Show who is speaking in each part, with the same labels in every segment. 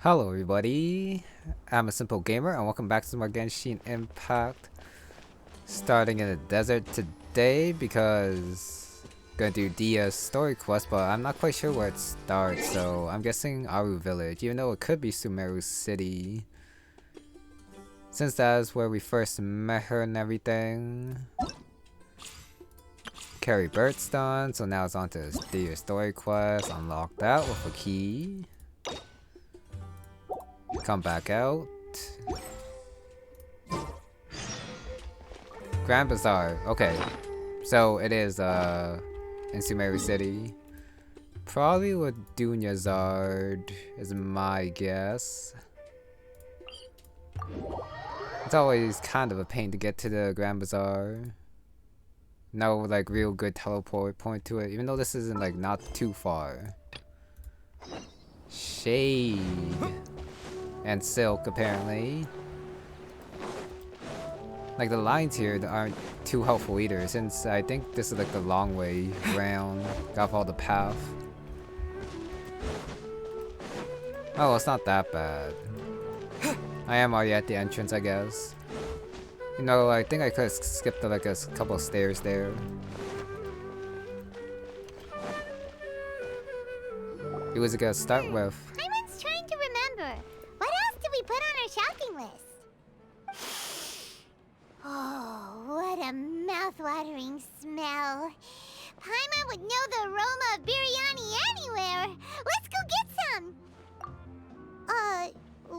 Speaker 1: Hello everybody, I'm a simple gamer and welcome back to some more Genshin Impact. Starting in the desert today because I'm gonna do Dehya's story quest, but I'm not quite sure where it starts, so I'm guessing Aru Village, even though it could be Sumeru City. Since that is where we first met her and everything. Carry Birdstone, so now it's on to Dehya's story quest. Unlock that with a key. Come back out. Grand Bazaar. Okay. So it is in Sumeru City. Probably with Dunyazard is my guess. It's always kind of a pain to get to the Grand Bazaar. No like real good teleport point to it, even though this isn't like not too far. Shade. And Silk apparently. Like the lines here aren't too helpful either, since I think this is like the long way round. Got all the path. Oh, it's not that bad. I am already at the entrance, I guess. You know, I think I could have skipped like a couple of stairs there. It was a good start with.
Speaker 2: I was trying to remember. What else did we put on our shopping list? Oh, what a mouth-watering smell. Paimon would know the aroma of biryani anywhere. Let's go get some.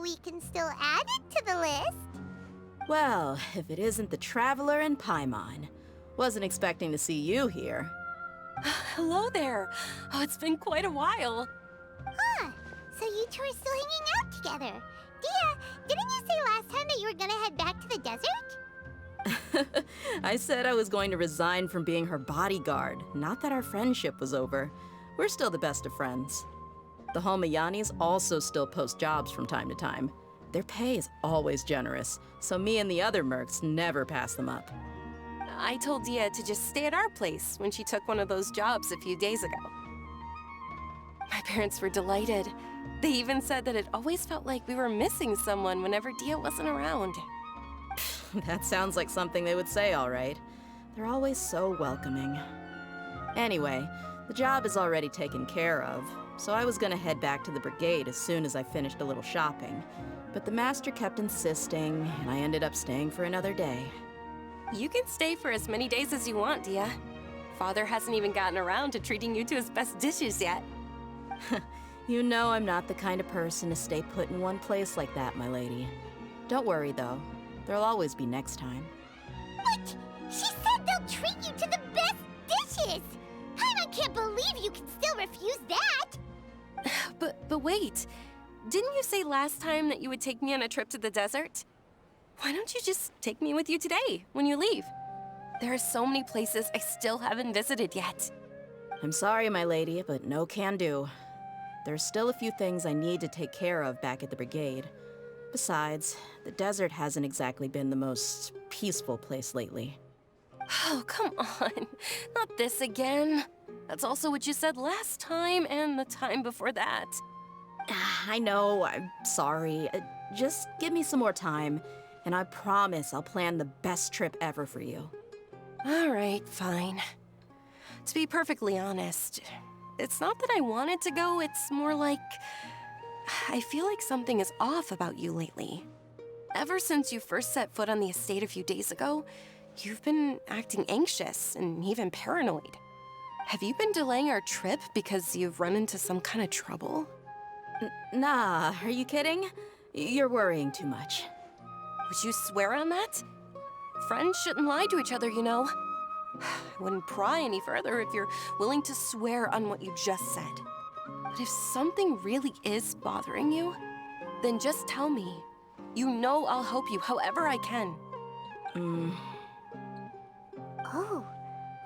Speaker 2: We can still add it to the list.
Speaker 3: Well, if it isn't the Traveler and Paimon. Wasn't expecting to see you here.
Speaker 4: Hello there. Oh, it's been quite a while.
Speaker 2: Huh. So you two are still hanging out together. Dehya, didn't you say last time that you were gonna head back to the desert?
Speaker 3: I said I was going to resign from being her bodyguard, not that our friendship was over. We're still the best of friends. The Homayanis also still post jobs from time to time. Their pay is always generous, so me and the other mercs never pass them up.
Speaker 4: I told Dehya to just stay at our place when she took one of those jobs a few days ago. My parents were delighted. They even said that it always felt like we were missing someone whenever Dehya wasn't around.
Speaker 3: That sounds like something they would say, all right. They're always so welcoming. Anyway, the job is already taken care of, so I was gonna head back to the brigade as soon as I finished a little shopping. But the master kept insisting, and I ended up staying for another day.
Speaker 4: You can stay for as many days as you want, Dehya. Father hasn't even gotten around to treating you to his best dishes yet.
Speaker 3: You know I'm not the kind of person to stay put in one place like that, my lady. Don't worry, though. There'll always be next time.
Speaker 2: What? She said they'll treat you to the best dishes! Paimon can't believe you can still refuse that!
Speaker 4: But wait. Didn't you say last time that you would take me on a trip to the desert? Why don't you just take me with you today, when you leave? There are so many places I still haven't visited yet.
Speaker 3: I'm sorry, my lady, but no can do. There's still a few things I need to take care of back at the brigade. Besides, the desert hasn't exactly been the most peaceful place lately.
Speaker 4: Oh, come on. Not this again. That's also what you said last time and the time before that.
Speaker 3: I know, I'm sorry. Just give me some more time, and I promise I'll plan the best trip ever for you.
Speaker 4: All right, fine. To be perfectly honest, it's not that I wanted to go, it's more like I feel like something is off about you lately. Ever since you first set foot on the estate a few days ago, you've been acting anxious and even paranoid. Have you been delaying our trip because you've run into some kind of trouble?
Speaker 3: Nah, are you kidding? You're worrying too much.
Speaker 4: Would you swear on that? Friends shouldn't lie to each other, you know. I wouldn't pry any further if you're willing to swear on what you just said. But if something really is bothering you, then just tell me. You know I'll help you however I can.
Speaker 2: Oh,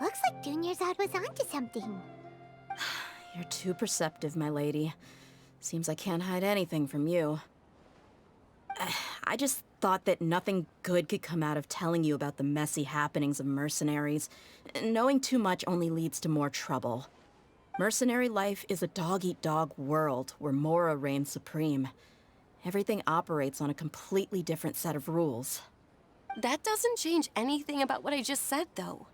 Speaker 2: looks like Dunyazad was onto something.
Speaker 3: You're too perceptive, my lady. Seems I can't hide anything from you. I just thought that nothing good could come out of telling you about the messy happenings of mercenaries. Knowing too much only leads to more trouble. Mercenary life is a dog-eat-dog world where Mora reigns supreme. Everything operates on a completely different set of rules.
Speaker 4: That doesn't change anything about what I just said, though.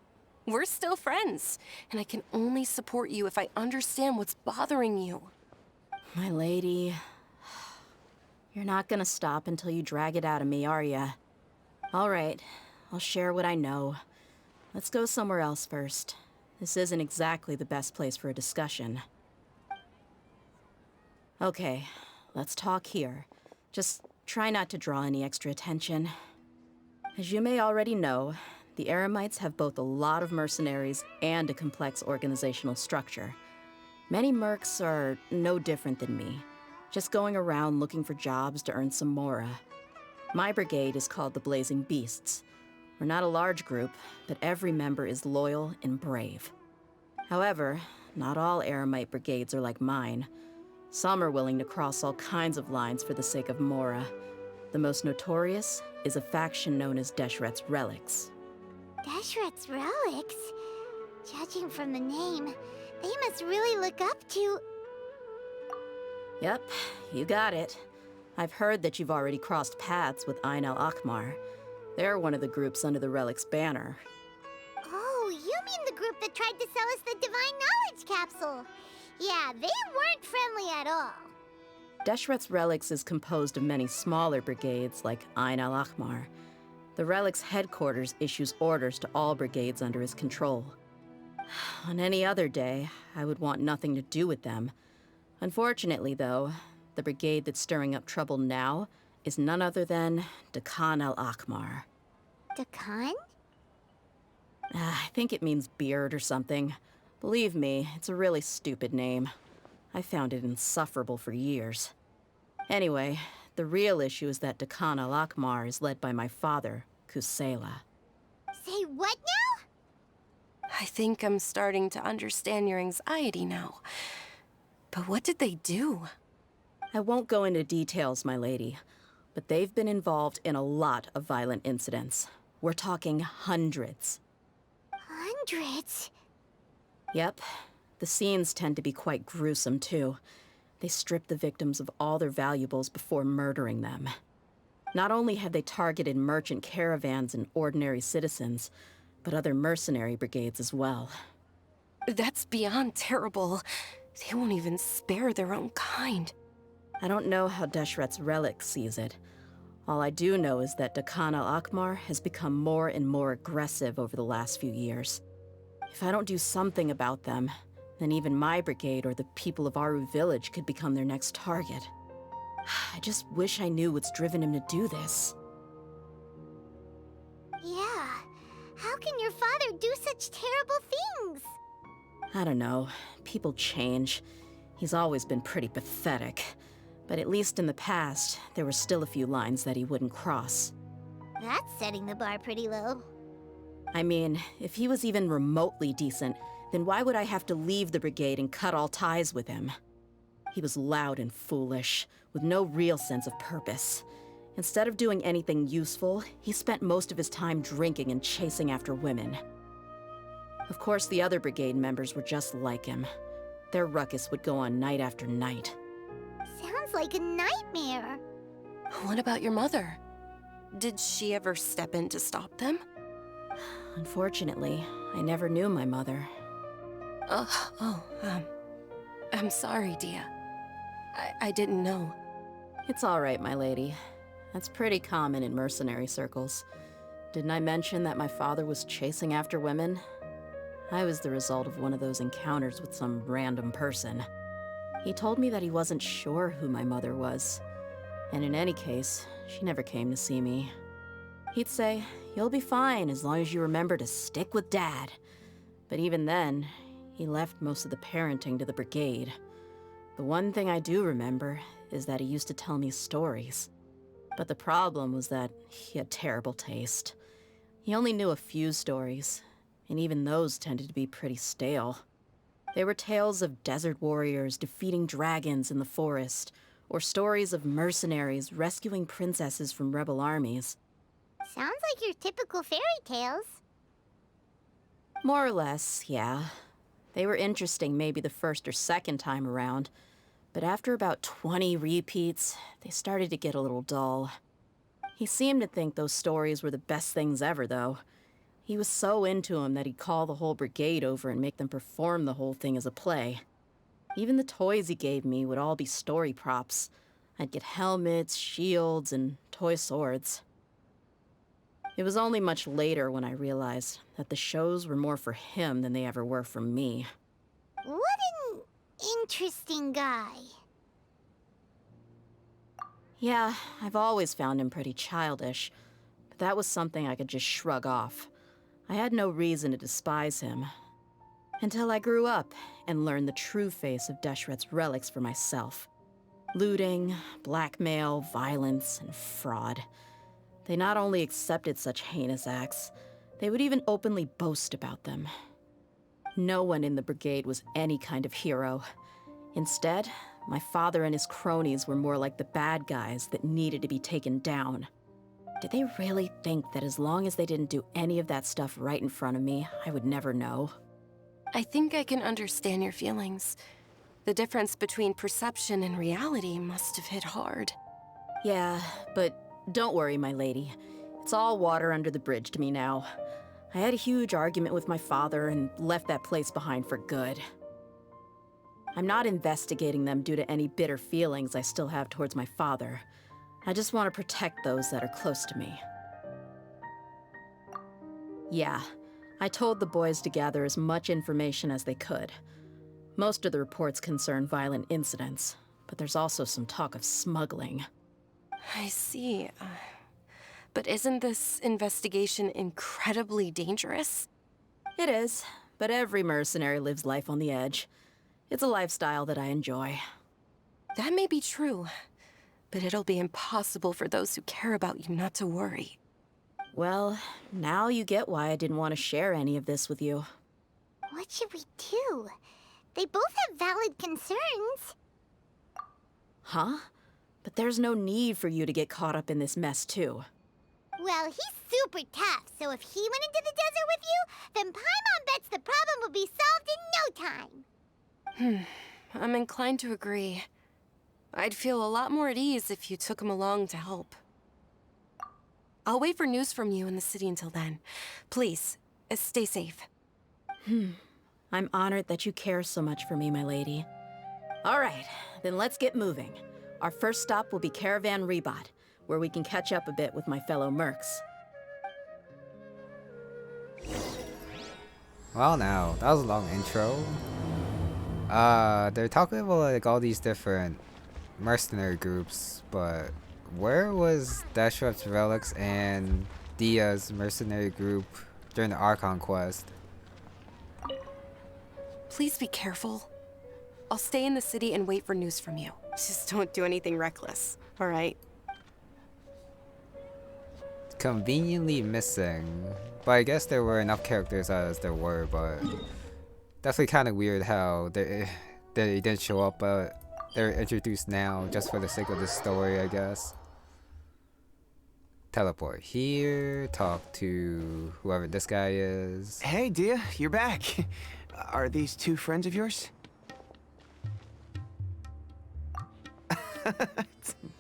Speaker 4: We're still friends, and I can only support you if I understand what's bothering you.
Speaker 3: My lady, you're not gonna stop until you drag it out of me, are ya? All right, I'll share what I know. Let's go somewhere else first. This isn't exactly the best place for a discussion. Okay, let's talk here. Just try not to draw any extra attention. As you may already know, the Eremites have both a lot of mercenaries and a complex organizational structure. Many mercs are no different than me, just going around looking for jobs to earn some mora. My brigade is called the Blazing Beasts. We're not a large group, but every member is loyal and brave. However, not all Eremite brigades are like mine. Some are willing to cross all kinds of lines for the sake of mora. The most notorious is a faction known as Deshret's Relics.
Speaker 2: Deshret's Relics? Judging from the name, they must really look up to...
Speaker 3: Yep, you got it. I've heard that you've already crossed paths with Ain al-Akmar. They're one of the groups under the Relic's banner.
Speaker 2: Oh, you mean the group that tried to sell us the Divine Knowledge Capsule? Yeah, they weren't friendly at all.
Speaker 3: Deshret's Relics is composed of many smaller brigades like Ain al-Akmar. The Relic's headquarters issues orders to all brigades under his control. On any other day, I would want nothing to do with them. Unfortunately, though, the brigade that's stirring up trouble now is none other than Dehya al-Akmar.
Speaker 2: Dakan?
Speaker 3: I think it means beard or something. Believe me, it's a really stupid name. I found it insufferable for years. Anyway, the real issue is that Dehya al-Akmar is led by my father, Kusela.
Speaker 2: Say what now?
Speaker 4: I think I'm starting to understand your anxiety now. But what did they do?
Speaker 3: I won't go into details, my lady, but they've been involved in a lot of violent incidents. We're talking hundreds.
Speaker 2: Hundreds?
Speaker 3: Yep. The scenes tend to be quite gruesome, too. They strip the victims of all their valuables before murdering them. Not only have they targeted merchant caravans and ordinary citizens, but other mercenary brigades as well.
Speaker 4: That's beyond terrible. They won't even spare their own kind.
Speaker 3: I don't know how Deshret's Relic sees it. All I do know is that Dehya al-Akmar has become more and more aggressive over the last few years. If I don't do something about them, then even my brigade or the people of Aru village could become their next target. I just wish I knew what's driven him to do this.
Speaker 2: Yeah. How can your father do such terrible things?
Speaker 3: I don't know. People change. He's always been pretty pathetic. But at least in the past, there were still a few lines that he wouldn't cross.
Speaker 2: That's setting the bar pretty low.
Speaker 3: I mean, if he was even remotely decent, then why would I have to leave the brigade and cut all ties with him? He was loud and foolish, with no real sense of purpose. Instead of doing anything useful, he spent most of his time drinking and chasing after women. Of course, the other brigade members were just like him. Their ruckus would go on night after night.
Speaker 2: Sounds like a nightmare.
Speaker 4: What about your mother? Did she ever step in to stop them?
Speaker 3: Unfortunately, I never knew my mother.
Speaker 4: I'm sorry, Dehya. I didn't know.
Speaker 3: It's all right, my lady. That's pretty common in mercenary circles. Didn't I mention that my father was chasing after women? I was the result of one of those encounters with some random person. He told me that he wasn't sure who my mother was. And in any case, she never came to see me. He'd say, "You'll be fine as long as you remember to stick with Dad." But even then, he left most of the parenting to the brigade. The one thing I do remember is that he used to tell me stories. But the problem was that he had terrible taste. He only knew a few stories, and even those tended to be pretty stale. They were tales of desert warriors defeating dragons in the forest, or stories of mercenaries rescuing princesses from rebel armies.
Speaker 2: Sounds like your typical fairy tales.
Speaker 3: More or less, yeah. They were interesting maybe the first or second time around, But after about 20 repeats, they started to get a little dull. He seemed to think those stories were the best things ever, though. He was so into them that he'd call the whole brigade over and make them perform the whole thing as a play. Even the toys he gave me would all be story props. I'd get helmets, shields, and toy swords. It was only much later when I realized that the shows were more for him than they ever were for me.
Speaker 2: What an interesting guy.
Speaker 3: Yeah, I've always found him pretty childish, but that was something I could just shrug off. I had no reason to despise him. Until I grew up and learned the true face of Deshret's relics for myself. Looting, blackmail, violence, and fraud. They not only accepted such heinous acts, they would even openly boast about them. No one in the brigade was any kind of hero. Instead, my father and his cronies were more like the bad guys that needed to be taken down. Did they really think that as long as they didn't do any of that stuff right in front of me, I would never know?
Speaker 4: I think I can understand your feelings. The difference between perception and reality must have hit hard.
Speaker 3: Yeah, but don't worry, my lady. It's all water under the bridge to me now. I had a huge argument with my father and left that place behind for good. I'm not investigating them due to any bitter feelings I still have towards my father. I just want to protect those that are close to me. Yeah, I told the boys to gather as much information as they could. Most of the reports concern violent incidents, but there's also some talk of smuggling.
Speaker 4: I see. But isn't this investigation incredibly dangerous?
Speaker 3: It is, but every mercenary lives life on the edge. It's a lifestyle that I enjoy.
Speaker 4: That may be true, but it'll be impossible for those who care about you not to worry.
Speaker 3: Well, now you get why I didn't want to share any of this with you.
Speaker 2: What should we do? They both have valid concerns.
Speaker 3: Huh? But there's no need for you to get caught up in this mess, too.
Speaker 2: Well, he's super tough, so if he went into the desert with you, then Paimon bets the problem will be solved in no time.
Speaker 4: I'm inclined to agree. I'd feel a lot more at ease if you took him along to help. I'll wait for news from you in the city until then. Please, stay safe.
Speaker 3: I'm honored that you care so much for me, my lady. All right, then let's get moving. Our first stop will be Caravan Rebot, where we can catch up a bit with my fellow mercs.
Speaker 1: Well, now that was a long intro. They're talking about like all these different mercenary groups, but where was Deshret's relics and Dehya's mercenary group during the Archon quest?
Speaker 4: Please be careful. I'll stay in the city and wait for news from you. Just don't do anything reckless, all right?
Speaker 1: Conveniently missing, but I guess there were enough characters as there were, but definitely kind of weird how they didn't show up, but they're introduced now just for the sake of the story, I guess. Teleport here, talk to whoever this guy is.
Speaker 5: Hey, Dehya, you're back. Are these two friends of yours?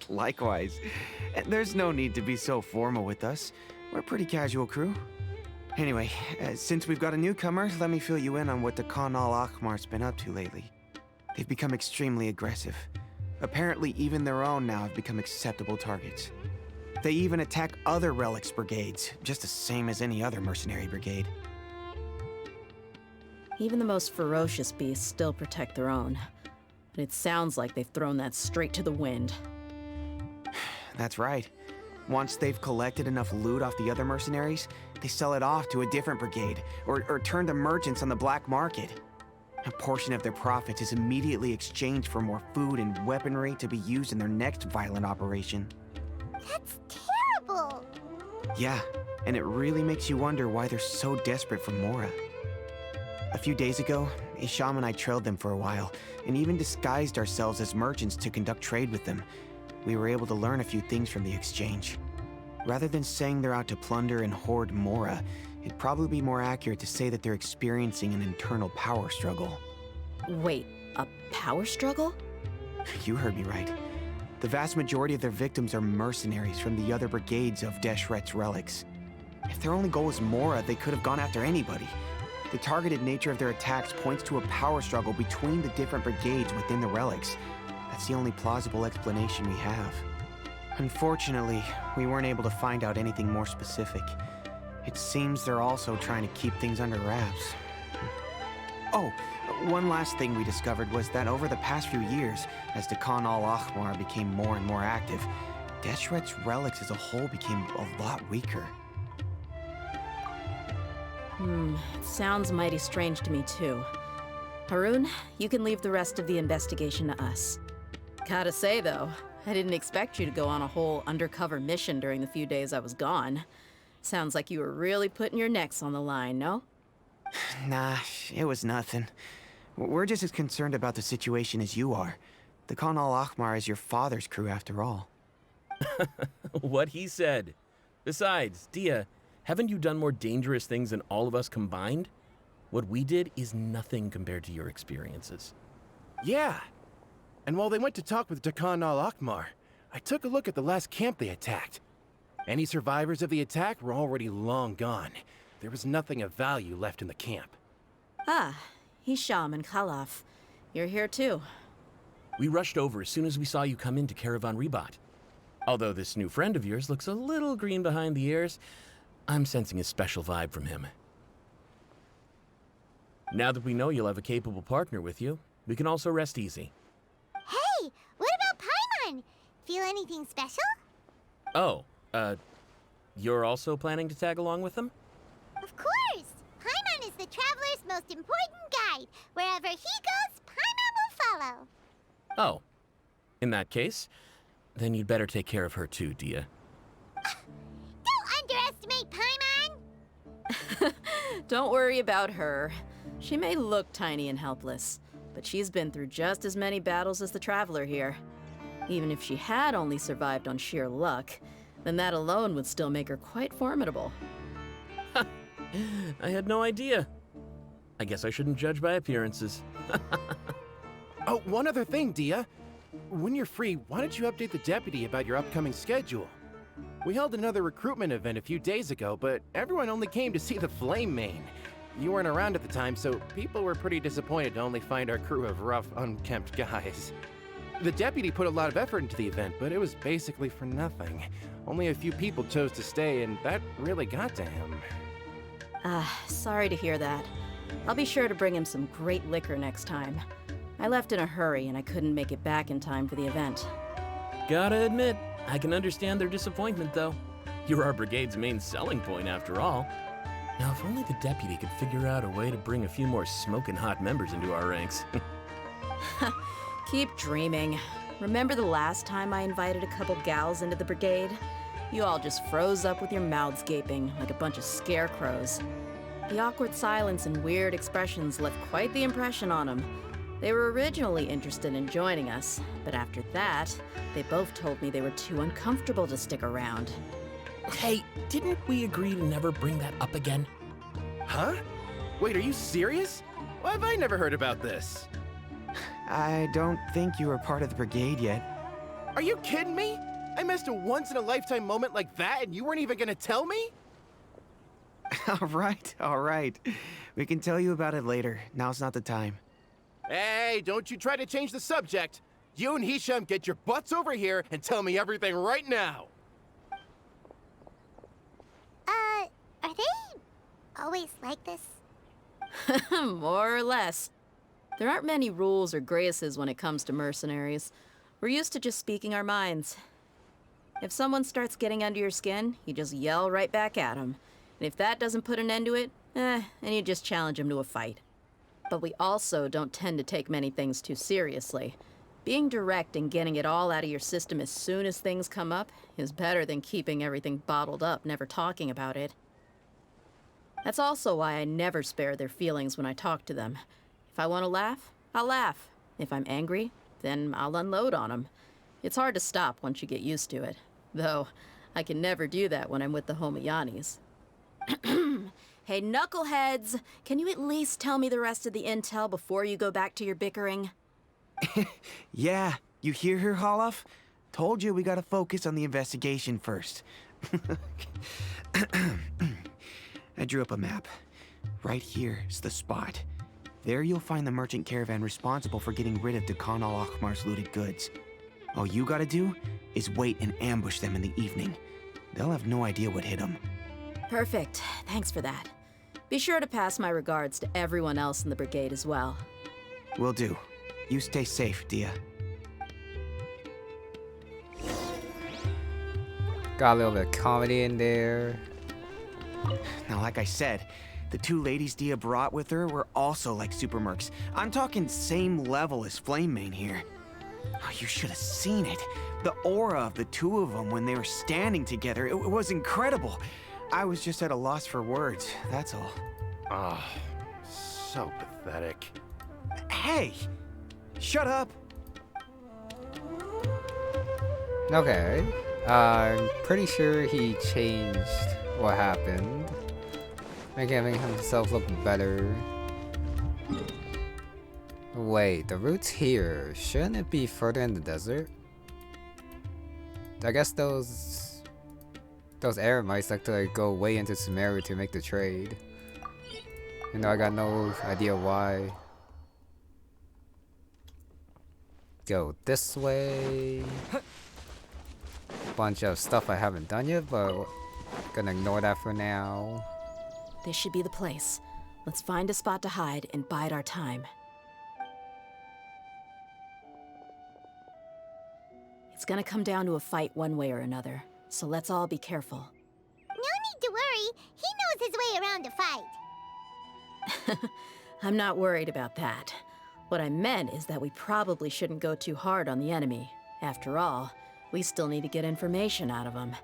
Speaker 5: Likewise. There's no need to be so formal with us. We're a pretty casual crew. Anyway, since we've got a newcomer, let me fill you in on what the Khan al-Ahmar's been up to lately. They've become extremely aggressive. Apparently, even their own now have become acceptable targets. They even attack other relics brigades, just the same as any other mercenary brigade.
Speaker 3: Even the most ferocious beasts still protect their own. But it sounds like they've thrown that straight to the wind.
Speaker 5: That's right. Once they've collected enough loot off the other mercenaries, they sell it off to a different brigade, or turn to merchants on the black market. A portion of their profits is immediately exchanged for more food and weaponry to be used in their next violent operation.
Speaker 2: That's terrible.
Speaker 5: Yeah, and it really makes you wonder why they're so desperate for Mora. A few days ago, Isham and I trailed them for a while, and even disguised ourselves as merchants to conduct trade with them. We were able to learn a few things from the exchange. Rather than saying they're out to plunder and hoard Mora, it'd probably be more accurate to say that they're experiencing an internal power struggle.
Speaker 3: Wait, a power struggle?
Speaker 5: You heard me right. The vast majority of their victims are mercenaries from the other brigades of Deshret's relics. If their only goal was Mora, they could have gone after anybody. The targeted nature of their attacks points to a power struggle between the different brigades within the relics. That's the only plausible explanation we have. Unfortunately, we weren't able to find out anything more specific. It seems they're also trying to keep things under wraps. Oh, one last thing we discovered was that over the past few years, as the Khan al-Ahmar became more and more active, Deshret's relics as a whole became a lot weaker.
Speaker 3: It sounds mighty strange to me too. Harun, you can leave the rest of the investigation to us. Gotta say though, I didn't expect you to go on a whole undercover mission during the few days I was gone. Sounds like you were really putting your necks on the line, no?
Speaker 5: Nah, it was nothing. We're just as concerned about the situation as you are. The Khan al-Ahmar is your father's crew after all.
Speaker 6: What he said. Besides, Dehya, haven't you done more dangerous things than all of us combined? What we did is nothing compared to your experiences.
Speaker 7: Yeah. And while they went to talk with Khan al-Ahmar, I took a look at the last camp they attacked. Any survivors of the attack were already long gone. There was nothing of value left in the camp.
Speaker 3: Ah, Hisham and Khalaf. You're here too.
Speaker 6: We rushed over as soon as we saw you come into Caravan Ribat. Although this new friend of yours looks a little green behind the ears, I'm sensing a special vibe from him. Now that we know you'll have a capable partner with you, we can also rest easy.
Speaker 2: Hey, what about Paimon? Feel anything special?
Speaker 6: Oh, you're also planning to tag along with them?
Speaker 2: Of course! Paimon is the traveler's most important guide. Wherever he goes, Paimon will follow.
Speaker 6: Oh. In that case, then you'd better take care of her too, Dehya.
Speaker 2: Don't underestimate Paimon!
Speaker 3: Don't worry about her. She may look tiny and helpless, but she's been through just as many battles as the traveler here. Even if she had only survived on sheer luck, then that alone would still make her quite formidable.
Speaker 6: I had no idea. I guess I shouldn't judge by appearances.
Speaker 7: Oh, one other thing, Dehya. When you're free, why don't you update the deputy about your upcoming schedule? We held another recruitment event a few days ago, but everyone only came to see the Flame Main. You weren't around at the time, so people were pretty disappointed to only find our crew of rough, unkempt guys. The deputy put a lot of effort into the event, but it was basically for nothing. Only a few people chose to stay, and that really got to him.
Speaker 3: Sorry to hear that. I'll be sure to bring him some great liquor next time. I left in a hurry and I couldn't make it back in time for the event.
Speaker 6: Gotta admit, I can understand their disappointment though. You're our brigade's main selling point after all. Now if only the deputy could figure out a way to bring a few more smoking hot members into our ranks.
Speaker 3: Keep dreaming. Remember the last time I invited a couple gals into the brigade? You all just froze up with your mouths gaping like a bunch of scarecrows. The awkward silence and weird expressions left quite the impression on them. They were originally interested in joining us, but after that, they both told me they were too uncomfortable to stick around.
Speaker 6: Hey, didn't we agree to never bring that up again?
Speaker 7: Huh? Wait, are you serious? Why have I never heard about this?
Speaker 5: I don't think you were part of the brigade yet.
Speaker 7: Are you kidding me? I missed a once-in-a-lifetime moment like that and you weren't even gonna tell me?
Speaker 5: All right. We can tell you about it later. Now's not the time.
Speaker 7: Hey, don't you try to change the subject. You and Hisham get your butts over here and tell me everything right now.
Speaker 2: Are they always like this?
Speaker 3: More or less. There aren't many rules or graces when it comes to mercenaries. We're used to just speaking our minds. If someone starts getting under your skin, you just yell right back at them. And if that doesn't put an end to it, then you just challenge them to a fight. But we also don't tend to take many things too seriously. Being direct and getting it all out of your system as soon as things come up is better than keeping everything bottled up, never talking about it. That's also why I never spare their feelings when I talk to them. If I want to laugh, I'll laugh. If I'm angry, then I'll unload on them. It's hard to stop once you get used to it. Though, I can never do that when I'm with the Homayanis. Hey, knuckleheads! Can you at least tell me the rest of the intel before you go back to your bickering?
Speaker 5: Yeah, You hear her, Holof? Told you we gotta focus on the investigation first. I drew up a map. Right here is the spot. There you'll find the merchant caravan responsible for getting rid of Khan al-Ahmar's looted goods. All you gotta do is wait and ambush them in the evening. They'll have no idea what hit them.
Speaker 3: Perfect. Thanks for that. Be sure to pass my regards to everyone else in the brigade as well.
Speaker 5: Will do. You stay safe, Dehya.
Speaker 1: Got a little bit of comedy in there.
Speaker 5: Now, like I said, the two ladies Dehya brought with her were also like super mercs. I'm talking same level as Flamemane here. Oh, you should have seen it. The aura of the two of them when they were standing together, it was incredible. I was just at a loss for words, that's all.
Speaker 7: Ah, so pathetic.
Speaker 5: Hey! Shut up!
Speaker 1: Okay. I'm pretty sure he changed what happened. Making himself look better. Wait, the route's here. Shouldn't it be further in the desert? I guess those Aramites like to go way into Sumeru to make the trade. You know, I got no idea why. Go this way. Bunch of stuff I haven't done yet, but gonna ignore that for now.
Speaker 3: This should be the place. Let's find a spot to hide and bide our time. It's gonna come down to a fight one way or another, so let's all be careful.
Speaker 2: No need to worry. He knows his way around a fight.
Speaker 3: I'm not worried about that. What I meant is that we probably shouldn't go too hard on the enemy. After all, we still need to get information out of them.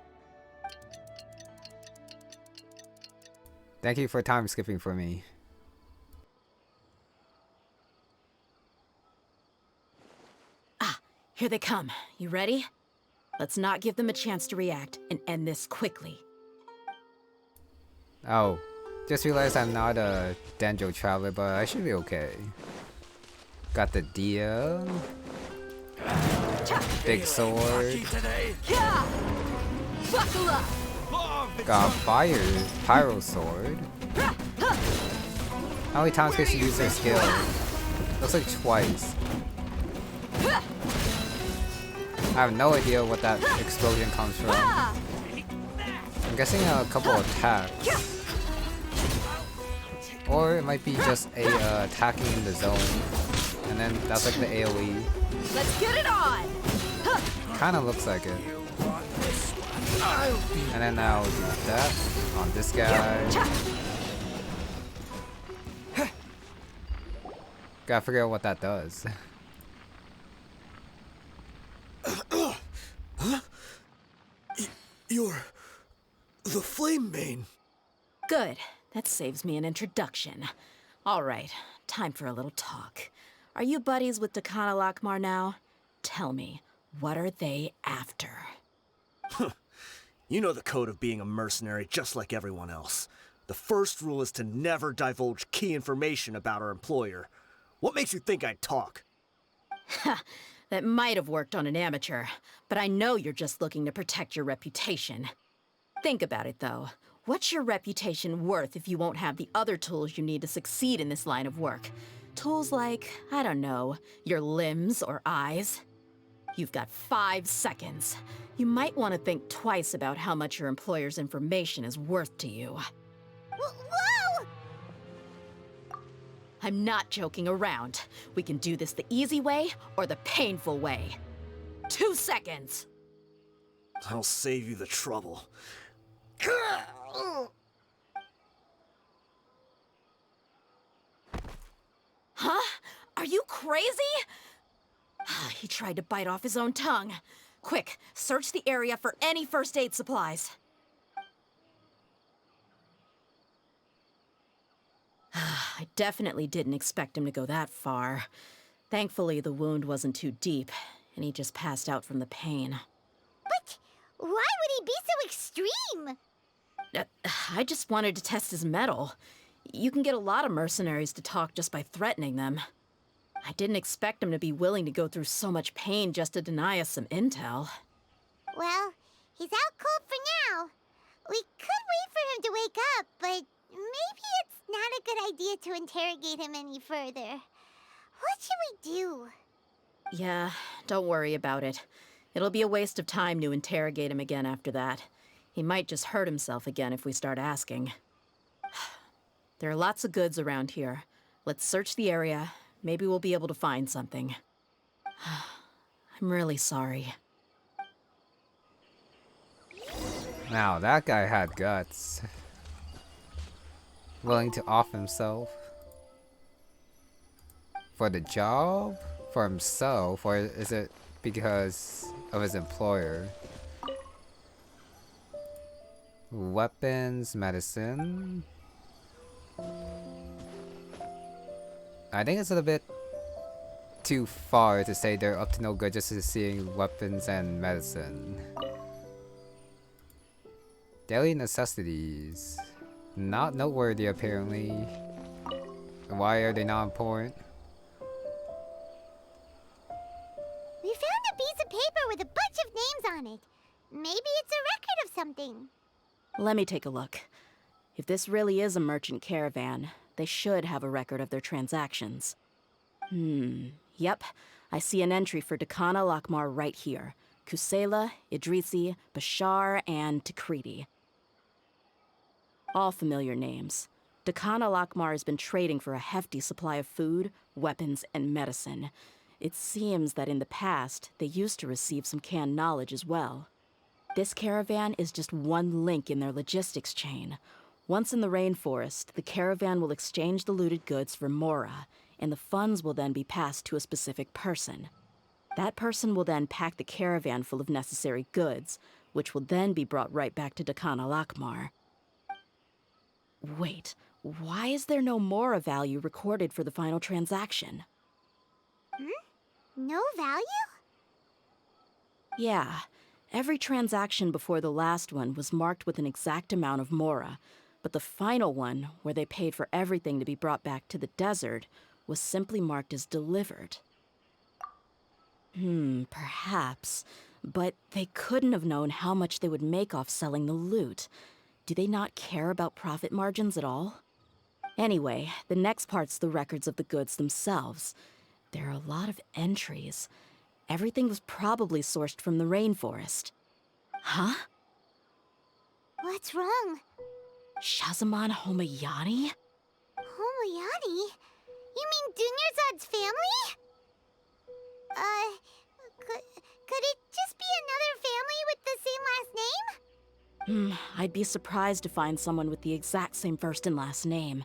Speaker 1: Thank you for time skipping for me.
Speaker 3: Here they come. You ready? Let's not give them a chance to react and end this quickly.
Speaker 1: Oh, just realized I'm not a Danjo traveler, but I should be okay. Got the Dehya. Big sword.
Speaker 3: Buckle up!
Speaker 1: Got fire, pyro sword. How many times can she use her skill? Looks like twice. I have no idea what that explosion comes from. I'm guessing a couple attacks. Or it might be just a attacking in the zone. And then that's like the AoE.
Speaker 3: Let's get it on!
Speaker 1: Kinda looks like it. And then I'll do that on this guy. Gotta figure out what that does.
Speaker 8: You're the Flamemane.
Speaker 3: Good. That saves me an introduction. All right, time for a little talk. Are you buddies with Khan al-Ahmar now? Tell me, what are they after?
Speaker 8: You know the code of being a mercenary just like everyone else. The first rule is to never divulge key information about our employer. What makes you think I'd talk?
Speaker 3: That might have worked on an amateur, but I know you're just looking to protect your reputation. Think about it, though. What's your reputation worth if you won't have the other tools you need to succeed in this line of work? Tools like, I don't know, your limbs or eyes? You've got 5 seconds. You might want to think twice about how much your employer's information is worth to you.
Speaker 2: Whoa!
Speaker 3: I'm not joking around. We can do this the easy way or the painful way. 2 seconds!
Speaker 8: I'll save you the trouble.
Speaker 3: Huh? Are you crazy? He tried to bite off his own tongue. Quick, search the area for any first aid supplies. I definitely didn't expect him to go that far. Thankfully, the wound wasn't too deep, and he just passed out from the pain.
Speaker 2: But why would he be so extreme?
Speaker 3: I just wanted to test his mettle. You can get a lot of mercenaries to talk just by threatening them. I didn't expect him to be willing to go through so much pain just to deny us some intel.
Speaker 2: Well, he's out cold for now. We could wait for him to wake up, but maybe it's not a good idea to interrogate him any further. What should we do?
Speaker 3: Yeah, don't worry about it. It'll be a waste of time to interrogate him again after that. He might just hurt himself again if we start asking. There are lots of goods around here. Let's search the area. Maybe we'll be able to find something. I'm really sorry.
Speaker 1: Now that guy had guts. Willing to off himself. For the job? For himself? Or is it because of his employer? Weapons, medicine. I think it's a little bit too far to say they're up to no good just to seeing weapons and medicine. Daily necessities. Not noteworthy apparently. Why are they not important?
Speaker 2: We found a piece of paper with a bunch of names on it. Maybe it's a record of something.
Speaker 3: Let me take a look. If this really is a merchant caravan, they should have a record of their transactions. Yep. I see an entry for Dakana Lakmar right here. Kusela, Idrisi, Bashar, and Takriti. All familiar names. Dakana Lakmar has been trading for a hefty supply of food, weapons, and medicine. It seems that in the past, they used to receive some canned knowledge as well. This caravan is just one link in their logistics chain. Once in the rainforest, the caravan will exchange the looted goods for Mora, and the funds will then be passed to a specific person. That person will then pack the caravan full of necessary goods, which will then be brought right back to Dakana Lakmar. Wait, why is there no Mora value recorded for the final transaction?
Speaker 2: No value?
Speaker 3: Yeah, every transaction before the last one was marked with an exact amount of Mora, but the final one, where they paid for everything to be brought back to the desert, was simply marked as delivered. Perhaps. But they couldn't have known how much they would make off selling the loot. Do they not care about profit margins at all? Anyway, the next part's the records of the goods themselves. There are a lot of entries. Everything was probably sourced from the rainforest. Huh?
Speaker 2: What's wrong?
Speaker 3: Shahzaman Homayani?
Speaker 2: Homoyani? You mean Dunyarzad's family? Could it just be another family with the same last name?
Speaker 3: I'd be surprised to find someone with the exact same first and last name.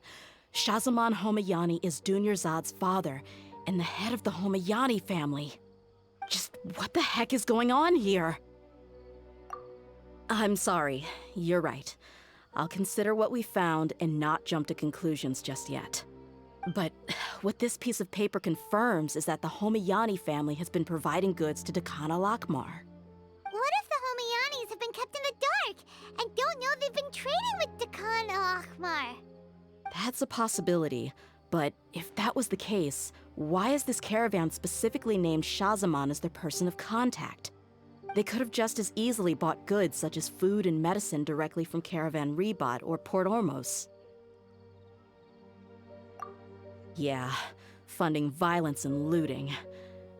Speaker 3: Shahzaman Homayani is Dunyarzad's father, and the head of the Homayani family. Just what the heck is going on here? I'm sorry, you're right. I'll consider what we found and not jump to conclusions just yet. But what this piece of paper confirms is that the Homayani family has been providing goods to Dakana Lakmar.
Speaker 2: What if the Homayanis have been kept in the dark and don't know they've been trading with Dakana Akhmar?
Speaker 3: That's a possibility, but if that was the case, why is this caravan specifically named Shahzaman as their person of contact? They could have just as easily bought goods such as food and medicine directly from Caravan Rebot or Port Ormos. Yeah, funding violence and looting.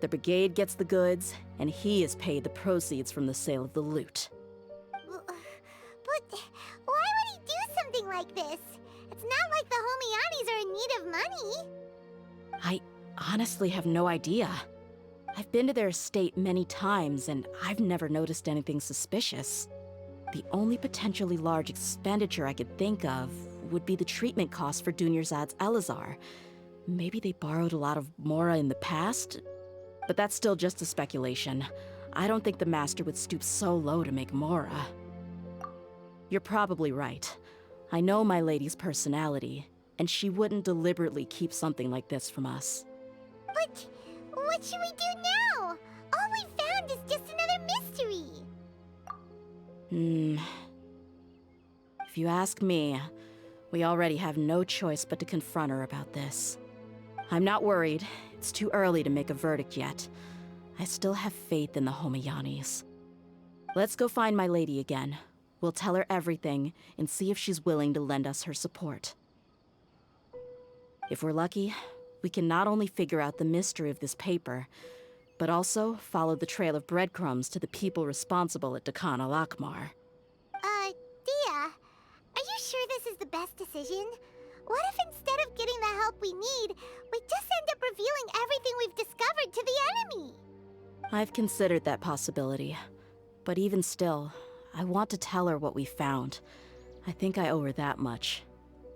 Speaker 3: The brigade gets the goods, and he is paid the proceeds from the sale of the loot.
Speaker 2: But why would he do something like this? It's not like the Homayanis are in need of money.
Speaker 3: I honestly have no idea. I've been to their estate many times, and I've never noticed anything suspicious. The only potentially large expenditure I could think of would be the treatment costs for Dunyarzad's Elazar. Maybe they borrowed a lot of Mora in the past? But that's still just a speculation. I don't think the Master would stoop so low to make Mora. You're probably right. I know my lady's personality, and she wouldn't deliberately keep something like this from us.
Speaker 2: But what should we do now? All we found is just another mystery.
Speaker 3: If you ask me, we already have no choice but to confront her about this. I'm not worried. It's too early to make a verdict yet. I still have faith in the Homayanis. Let's go find my lady again. We'll tell her everything and see if she's willing to lend us her support. If we're lucky, we can not only figure out the mystery of this paper, but also follow the trail of breadcrumbs to the people responsible at Dakan al-Akmar.
Speaker 2: Dehya, are you sure this is the best decision? What if instead of getting the help we need, we just end up revealing everything we've discovered to the enemy?
Speaker 3: I've considered that possibility. But even still, I want to tell her what we found. I think I owe her that much.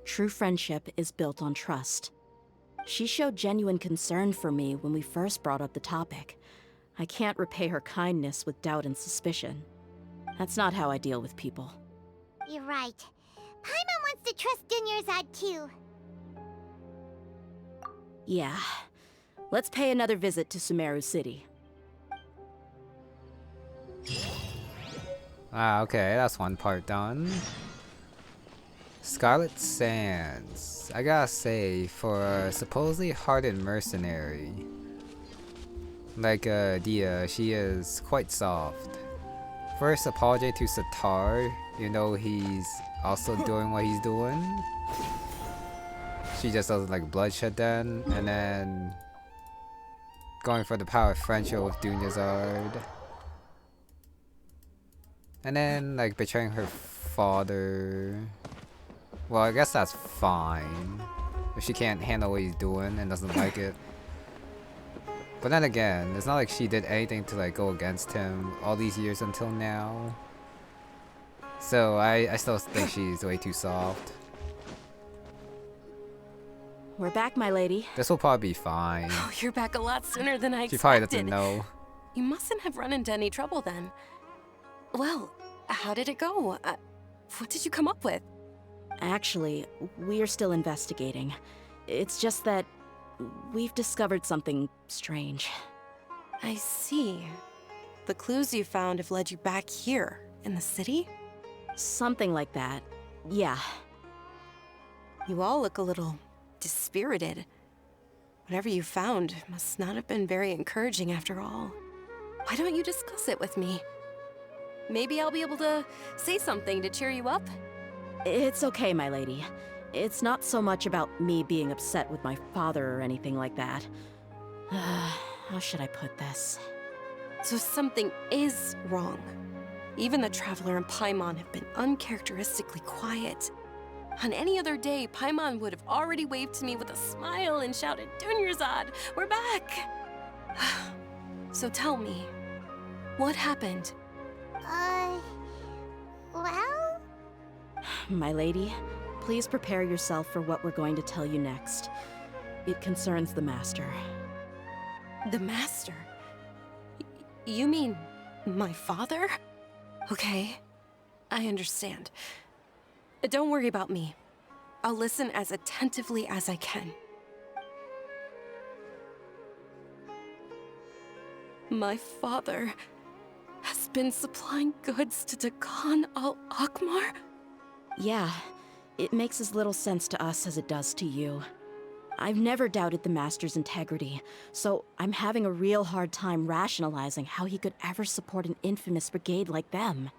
Speaker 3: True friendship is built on trust. She showed genuine concern for me when we first brought up the topic. I can't repay her kindness with doubt and suspicion. That's not how I deal with people.
Speaker 2: You're right. Paimon wants to trust Dunyarzad too.
Speaker 3: Yeah. Let's pay another visit to Sumeru City.
Speaker 1: Ah, okay, that's one part done. Scarlet Sands. I gotta say, for a supposedly hardened mercenary like Dehya, she is quite soft. First, apologize to Satar, you know he's also doing what he's doing. She just doesn't like bloodshed then, and then going for the power of friendship with Dunyarzad. And then like betraying her father. Well, I guess that's fine. If she can't handle what he's doing and doesn't like it. But then again, it's not like she did anything to like go against him all these years until now. So I still think she's way too soft.
Speaker 3: We're back, my lady.
Speaker 1: This will probably be fine.
Speaker 4: Oh, you're back a lot sooner than I
Speaker 1: She
Speaker 4: expected.
Speaker 1: probably doesn't know.
Speaker 4: You mustn't have run into any trouble then. Well, how did it go? What did you come up with?
Speaker 3: Actually, we're still investigating. It's just that we've discovered something strange.
Speaker 4: I see. The clues you found have led you back here, in the city?
Speaker 3: Something like that. Yeah.
Speaker 4: You all look a little dispirited. Whatever you found must not have been very encouraging after all. Why don't you discuss it with me? Maybe I'll be able to say something to cheer you up?
Speaker 3: It's okay, my lady. It's not so much about me being upset with my father or anything like that. How should I put this?
Speaker 4: So something is wrong. Even the Traveler and Paimon have been uncharacteristically quiet. On any other day, Paimon would have already waved to me with a smile and shouted, "Dunyarzad, we're back!" So tell me, what happened?
Speaker 2: Well?
Speaker 3: My lady, please prepare yourself for what we're going to tell you next. It concerns the Master.
Speaker 4: The Master? You mean my father? Okay, I understand. Don't worry about me. I'll listen as attentively as I can. My father has been supplying goods to Dakan al-Akmar?
Speaker 3: Yeah, it makes as little sense to us as it does to you. I've never doubted the Master's integrity, so I'm having a real hard time rationalizing how he could ever support an infamous brigade like them.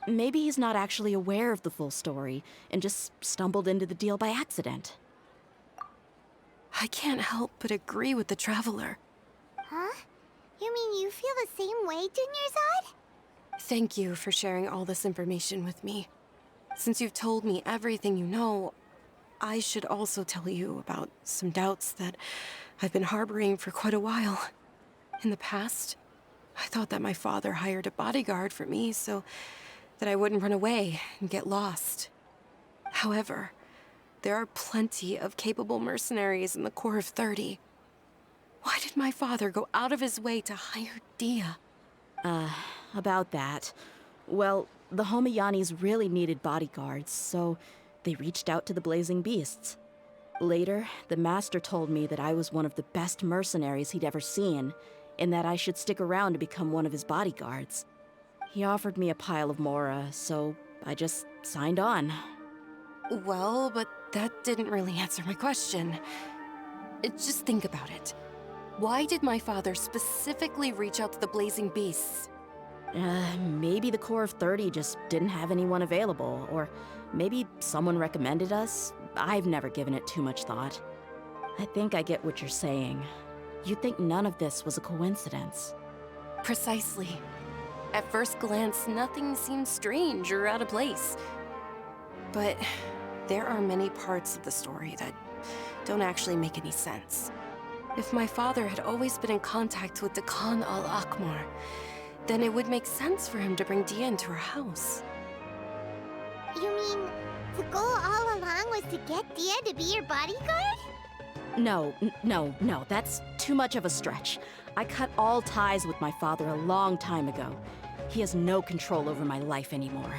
Speaker 3: Maybe he's not actually aware of the full story and just stumbled into the deal by accident.
Speaker 4: I can't help but agree with the Traveler.
Speaker 2: Huh? You mean you feel the same way, Dunyarzad?
Speaker 4: Thank you for sharing all this information with me. Since you've told me everything you know, I should also tell you about some doubts that I've been harboring for quite a while. In the past, I thought that my father hired a bodyguard for me so that I wouldn't run away and get lost. However, there are plenty of capable mercenaries in the Corps of 30. Why did my father go out of his way to hire Dehya?
Speaker 3: About that. Well, the Homayanis really needed bodyguards, so they reached out to the Blazing Beasts. Later, the Master told me that I was one of the best mercenaries he'd ever seen, and that I should stick around to become one of his bodyguards. He offered me a pile of mora, so I just signed on.
Speaker 4: Well, but that didn't really answer my question. Just think about it. Why did my father specifically reach out to the Blazing Beasts?
Speaker 3: Maybe the Corps of 30 just didn't have anyone available, or maybe someone recommended us. I've never given it too much thought. I think I get what you're saying. You think none of this was a coincidence.
Speaker 4: Precisely. At first glance, nothing seemed strange or out of place. But there are many parts of the story that don't actually make any sense. If my father had always been in contact with the Khan al-Akmar, then it would make sense for him to bring Dehya into our house.
Speaker 2: You mean the goal all along was to get Dehya to be your bodyguard?
Speaker 3: No, that's too much of a stretch. I cut all ties with my father a long time ago. He has no control over my life anymore.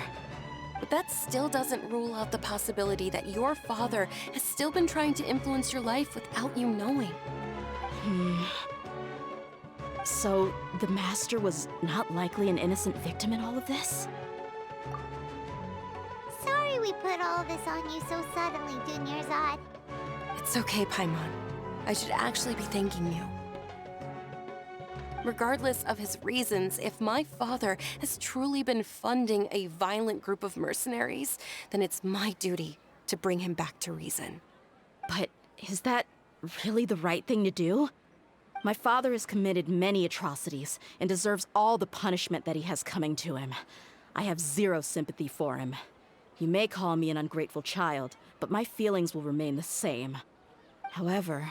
Speaker 4: But that still doesn't rule out the possibility that your father has still been trying to influence your life without you knowing.
Speaker 3: So, the Master was not likely an innocent victim in all of this?
Speaker 2: Sorry we put all this on you so suddenly, Dunyarzad.
Speaker 4: It's okay, Paimon. I should actually be thanking you. Regardless of his reasons, if my father has truly been funding a violent group of mercenaries, then it's my duty to bring him back to reason.
Speaker 3: But is that really the right thing to do? My father has committed many atrocities and deserves all the punishment that he has coming to him. I have zero sympathy for him. You may call me an ungrateful child, but my feelings will remain the same. However,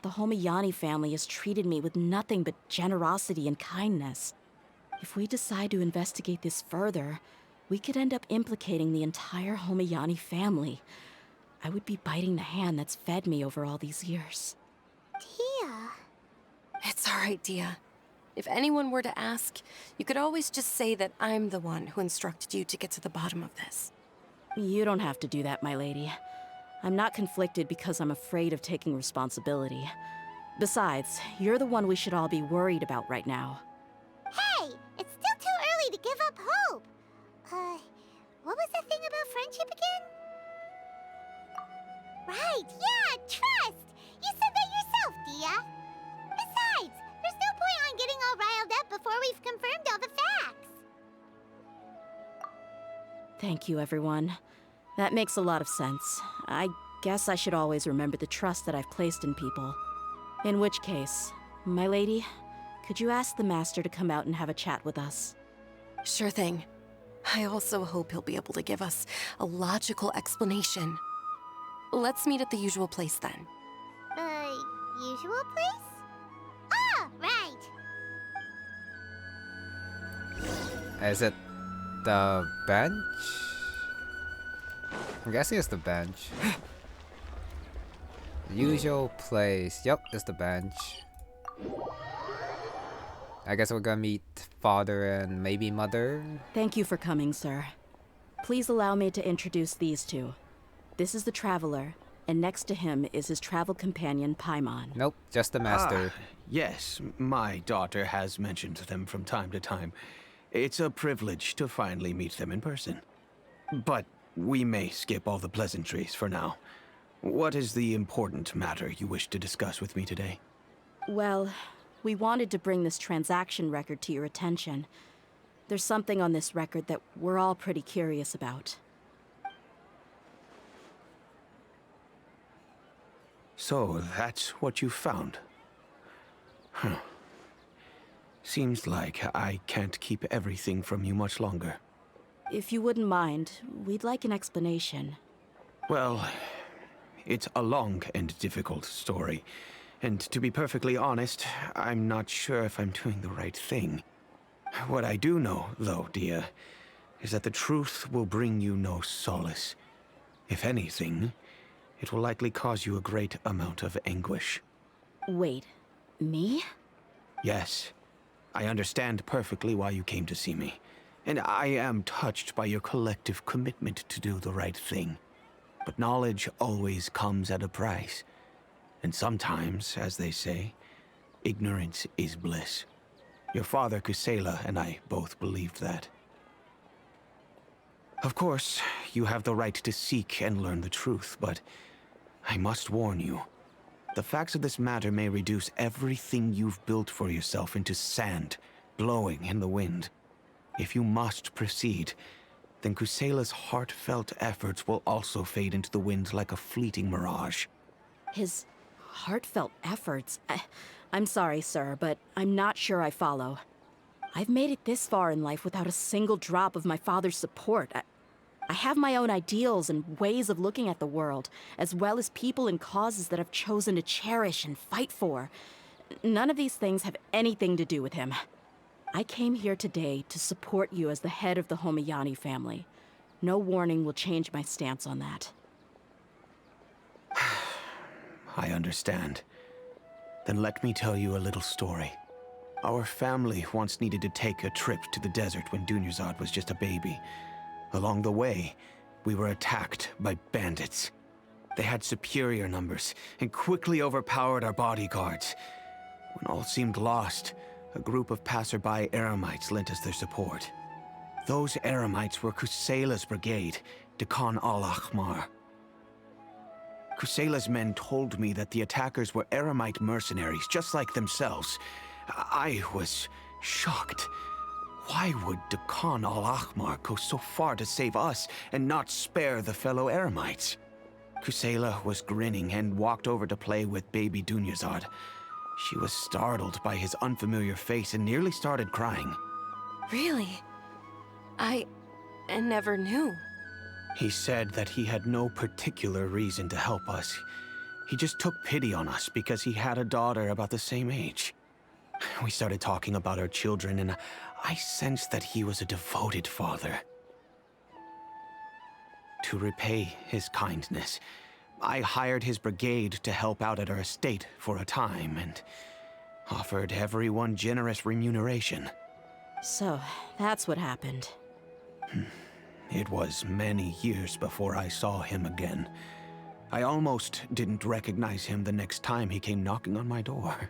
Speaker 3: the Homayani family has treated me with nothing but generosity and kindness. If we decide to investigate this further, we could end up implicating the entire Homayani family. I would be biting the hand that's fed me over all these years.
Speaker 2: Dehya.
Speaker 4: It's all right, Dehya. If anyone were to ask, you could always just say that I'm the one who instructed you to get to the bottom of this.
Speaker 3: You don't have to do that, my lady. I'm not conflicted because I'm afraid of taking responsibility. Besides, you're the one we should all be worried about right now.
Speaker 2: Hey, it's still too early to give up hope. What was that thing about friendship again? Right, yeah, trust! You said that yourself, Dehya. Besides, there's no point on getting all riled up before we've confirmed all the facts.
Speaker 3: Thank you, everyone. That makes a lot of sense. I guess I should always remember the trust that I've placed in people. In which case, my lady, could you ask the Master to come out and have a chat with us?
Speaker 4: Sure thing. I also hope he'll be able to give us a logical explanation. Let's meet at the usual place then.
Speaker 2: Usual place? Ah, right!
Speaker 1: Is it the bench? I'm guessing it's the bench. Usual place. Yep, it's the bench. I guess we're gonna meet father and maybe mother.
Speaker 3: Thank you for coming, sir. Please allow me to introduce these two. This is the Traveler, and next to him is his travel companion, Paimon.
Speaker 1: Nope, just the master.
Speaker 5: Yes, my daughter has mentioned them from time to time. It's a privilege to finally meet them in person. But we may skip all the pleasantries for now. What is the important matter you wish to discuss with me today?
Speaker 3: Well, we wanted to bring this transaction record to your attention. There's something on this record that we're all pretty curious about.
Speaker 5: So, that's what you found? Huh. Seems like I can't keep everything from you much longer.
Speaker 3: If you wouldn't mind, we'd like an explanation.
Speaker 5: Well, it's a long and difficult story. And to be perfectly honest, I'm not sure if I'm doing the right thing. What I do know, though, Dehya, is that the truth will bring you no solace. If anything, it will likely cause you a great amount of anguish.
Speaker 3: Wait, me?
Speaker 5: Yes, I understand perfectly why you came to see me. And I am touched by your collective commitment to do the right thing. But knowledge always comes at a price. And sometimes, as they say, ignorance is bliss. Your father, Kusela, and I both believed that. Of course, you have the right to seek and learn the truth, but I must warn you, The facts of this matter may reduce everything you've built for yourself into sand, blowing in the wind. If you must proceed, then Kusela's heartfelt efforts will also fade into the wind like a fleeting mirage.
Speaker 3: His heartfelt efforts? I'm sorry, sir, but I'm not sure I follow. I've made it this far in life without a single drop of my father's support. I have my own ideals and ways of looking at the world, as well as people and causes that I've chosen to cherish and fight for. None of these things have anything to do with him. I came here today to support you as the head of the Homiyani family. No warning will change my stance on that.
Speaker 5: I understand. Then let me tell you a little story. Our family once needed to take a trip to the desert when Dunyarzad was just a baby. Along the way, we were attacked by bandits. They had superior numbers and quickly overpowered our bodyguards. When all seemed lost, a group of passerby Eremites lent us their support. Those Eremites were Kusela's brigade, Dekan al-Ahmar. Kusela's men told me that the attackers were Eremite mercenaries, just like themselves. I was shocked. Why would Dekan al-Ahmar go so far to save us and not spare the fellow Eremites? Kusela was grinning and walked over to play with baby Dunyarzad. She was startled by his unfamiliar face and nearly started crying.
Speaker 4: Really? I never knew.
Speaker 5: He said that he had no particular reason to help us. He just took pity on us because he had a daughter about the same age. We started talking about our children, and I sensed that he was a devoted father. To repay his kindness, I hired his brigade to help out at our estate for a time, and offered everyone generous remuneration.
Speaker 3: So, that's what happened.
Speaker 5: It was many years before I saw him again. I almost didn't recognize him the next time he came knocking on my door.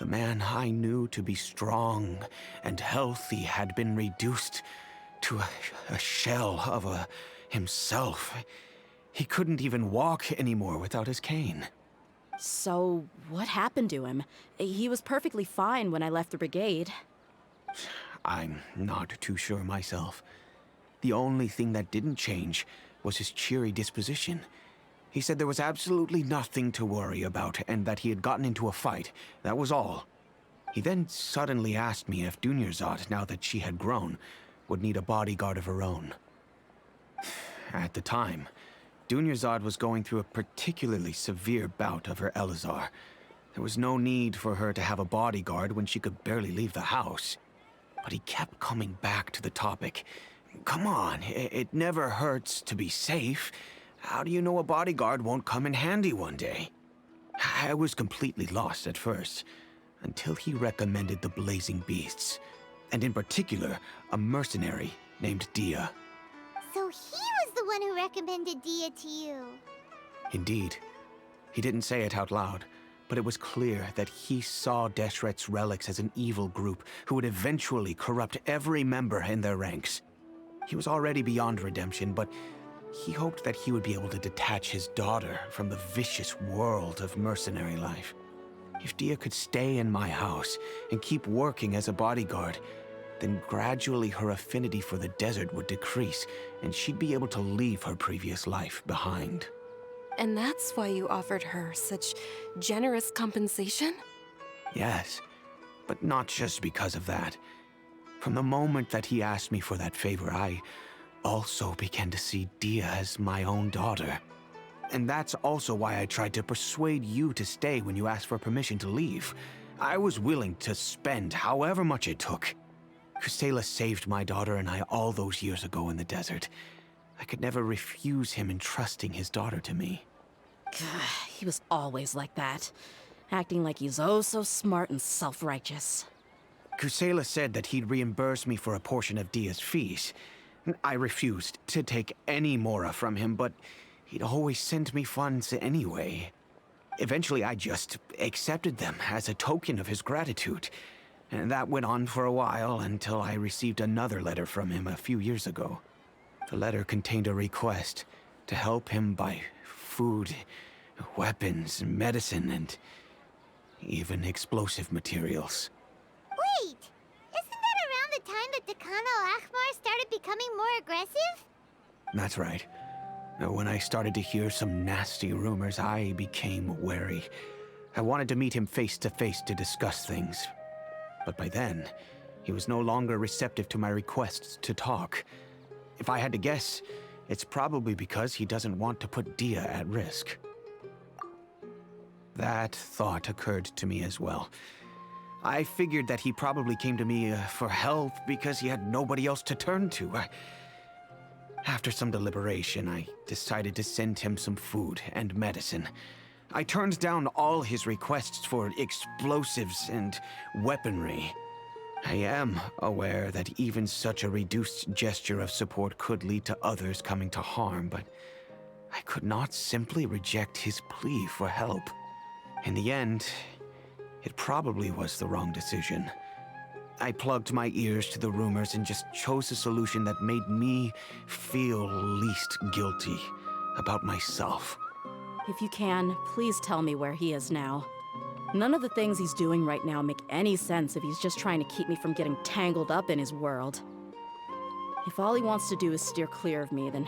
Speaker 5: The man I knew to be strong and healthy had been reduced to a shell of himself. He couldn't even walk anymore without his cane.
Speaker 3: So, what happened to him? He was perfectly fine when I left the brigade.
Speaker 5: I'm not too sure myself. The only thing that didn't change was his cheery disposition. He said there was absolutely nothing to worry about and that he had gotten into a fight. That was all. He then suddenly asked me if Dunyarzad, now that she had grown, would need a bodyguard of her own. At the time, Dunyarzad was going through a particularly severe bout of her Elazar. There was no need for her to have a bodyguard when she could barely leave the house. But he kept coming back to the topic. Come on, it never hurts to be safe. How do you know a bodyguard won't come in handy one day? I was completely lost at first, until he recommended the Blazing Beasts, and in particular, a mercenary named Dehya.
Speaker 2: So he was the one who recommended Dehya to you.
Speaker 5: Indeed. He didn't say it out loud, but it was clear that he saw Deshret's relics as an evil group who would eventually corrupt every member in their ranks. He was already beyond redemption, but he hoped that he would be able to detach his daughter from the vicious world of mercenary life. If Dehya could stay in my house and keep working as a bodyguard, then gradually her affinity for the desert would decrease, and she'd be able to leave her previous life behind.
Speaker 4: And that's why you offered her such generous compensation?
Speaker 5: Yes, but not just because of that. From the moment that he asked me for that favor, I also began to see Dehya as my own daughter. And that's also why I tried to persuade you to stay when you asked for permission to leave. I was willing to spend however much it took. Kusela saved my daughter and I all those years ago in the desert. I could never refuse him entrusting his daughter to me.
Speaker 3: He was always like that, acting like he's oh so smart and self-righteous.
Speaker 5: Kusela said that he'd reimburse me for a portion of Dehya's fees. I refused to take any mora from him, but he'd always send me funds anyway. Eventually, I just accepted them as a token of his gratitude. And that went on for a while until I received another letter from him a few years ago. The letter contained a request to help him buy food weapons, medicine, and even explosive materials.
Speaker 2: Wait! Isn't that around the time that Decano Akhmar started becoming more aggressive?
Speaker 5: That's right. When I started to hear some nasty rumors, I became wary. I wanted to meet him face to face to discuss things. But by then, he was no longer receptive to my requests to talk. If I had to guess, it's probably because he doesn't want to put Dehya at risk. That thought occurred to me as well. I figured that he probably came to me for help because he had nobody else to turn to. After some deliberation, I decided to send him some food and medicine. I turned down all his requests for explosives and weaponry. I am aware that even such a reduced gesture of support could lead to others coming to harm, but I could not simply reject his plea for help. In the end, it probably was the wrong decision. I plugged my ears to the rumors and just chose a solution that made me feel least guilty about myself.
Speaker 3: If you can, please tell me where he is now. None of the things he's doing right now make any sense if he's just trying to keep me from getting tangled up in his world. If all he wants to do is steer clear of me, then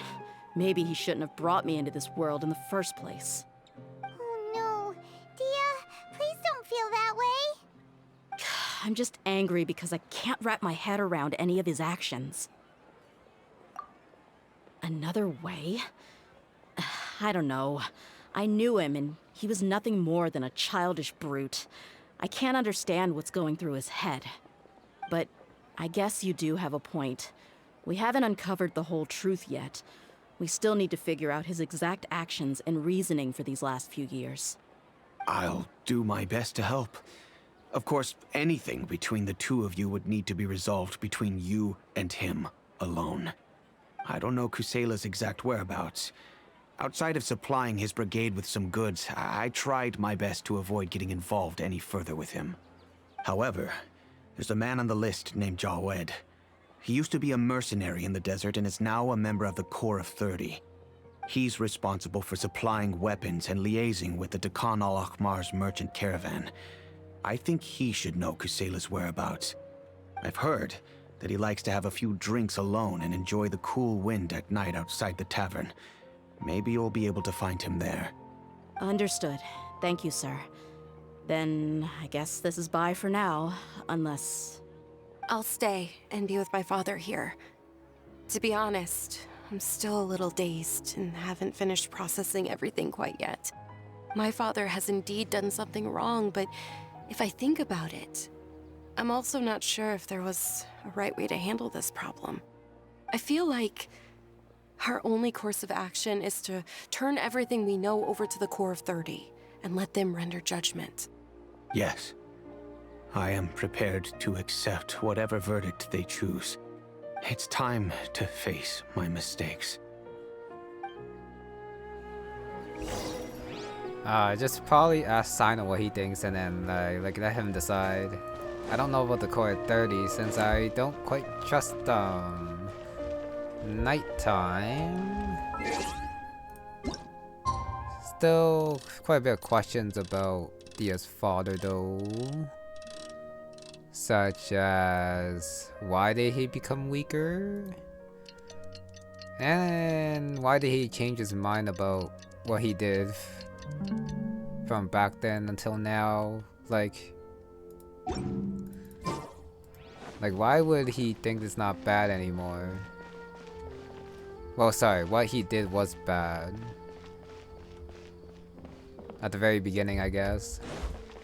Speaker 3: maybe he shouldn't have brought me into this world in the first place.
Speaker 2: Oh no. Dehya, please don't feel that way.
Speaker 3: I'm just angry because I can't wrap my head around any of his actions. Another way? I don't know. I knew him, and he was nothing more than a childish brute. I can't understand what's going through his head. But I guess you do have a point. We haven't uncovered the whole truth yet. We still need to figure out his exact actions and reasoning for these last few years.
Speaker 5: I'll do my best to help. Of course, anything between the two of you would need to be resolved between you and him alone. I don't know Kusela's exact whereabouts. Outside of supplying his brigade with some goods, I tried my best to avoid getting involved any further with him. However, there's a man on the list named Jawed. He used to be a mercenary in the desert and is now a member of the Corps of 30. He's responsible for supplying weapons and liaising with the Deccan al-Akhmar's merchant caravan. I think he should know Kusela's whereabouts. I've heard that he likes to have a few drinks alone and enjoy the cool wind at night outside the tavern. Maybe you'll be able to find him there.
Speaker 3: Understood. Thank you, sir. Then I guess this is bye for now, unless...
Speaker 4: I'll stay and be with my father here. To be honest, I'm still a little dazed and haven't finished processing everything quite yet. My father has indeed done something wrong, but if I think about it, I'm also not sure if there was a right way to handle this problem. I feel like our only course of action is to turn everything we know over to the Corps of 30 and let them render judgment.
Speaker 5: Yes. I am prepared to accept whatever verdict they choose. It's time to face my mistakes.
Speaker 1: Just probably ask Sino what he thinks and then like let him decide. I don't know about the core at 30 since I don't quite trust nighttime. Still quite a bit of questions about Dehya's father though. Such as why did he become weaker? And why did he change his mind about what he did from back then until now? Like why would he think it's not bad anymore? Well, sorry, what he did was bad. At the very beginning, I guess.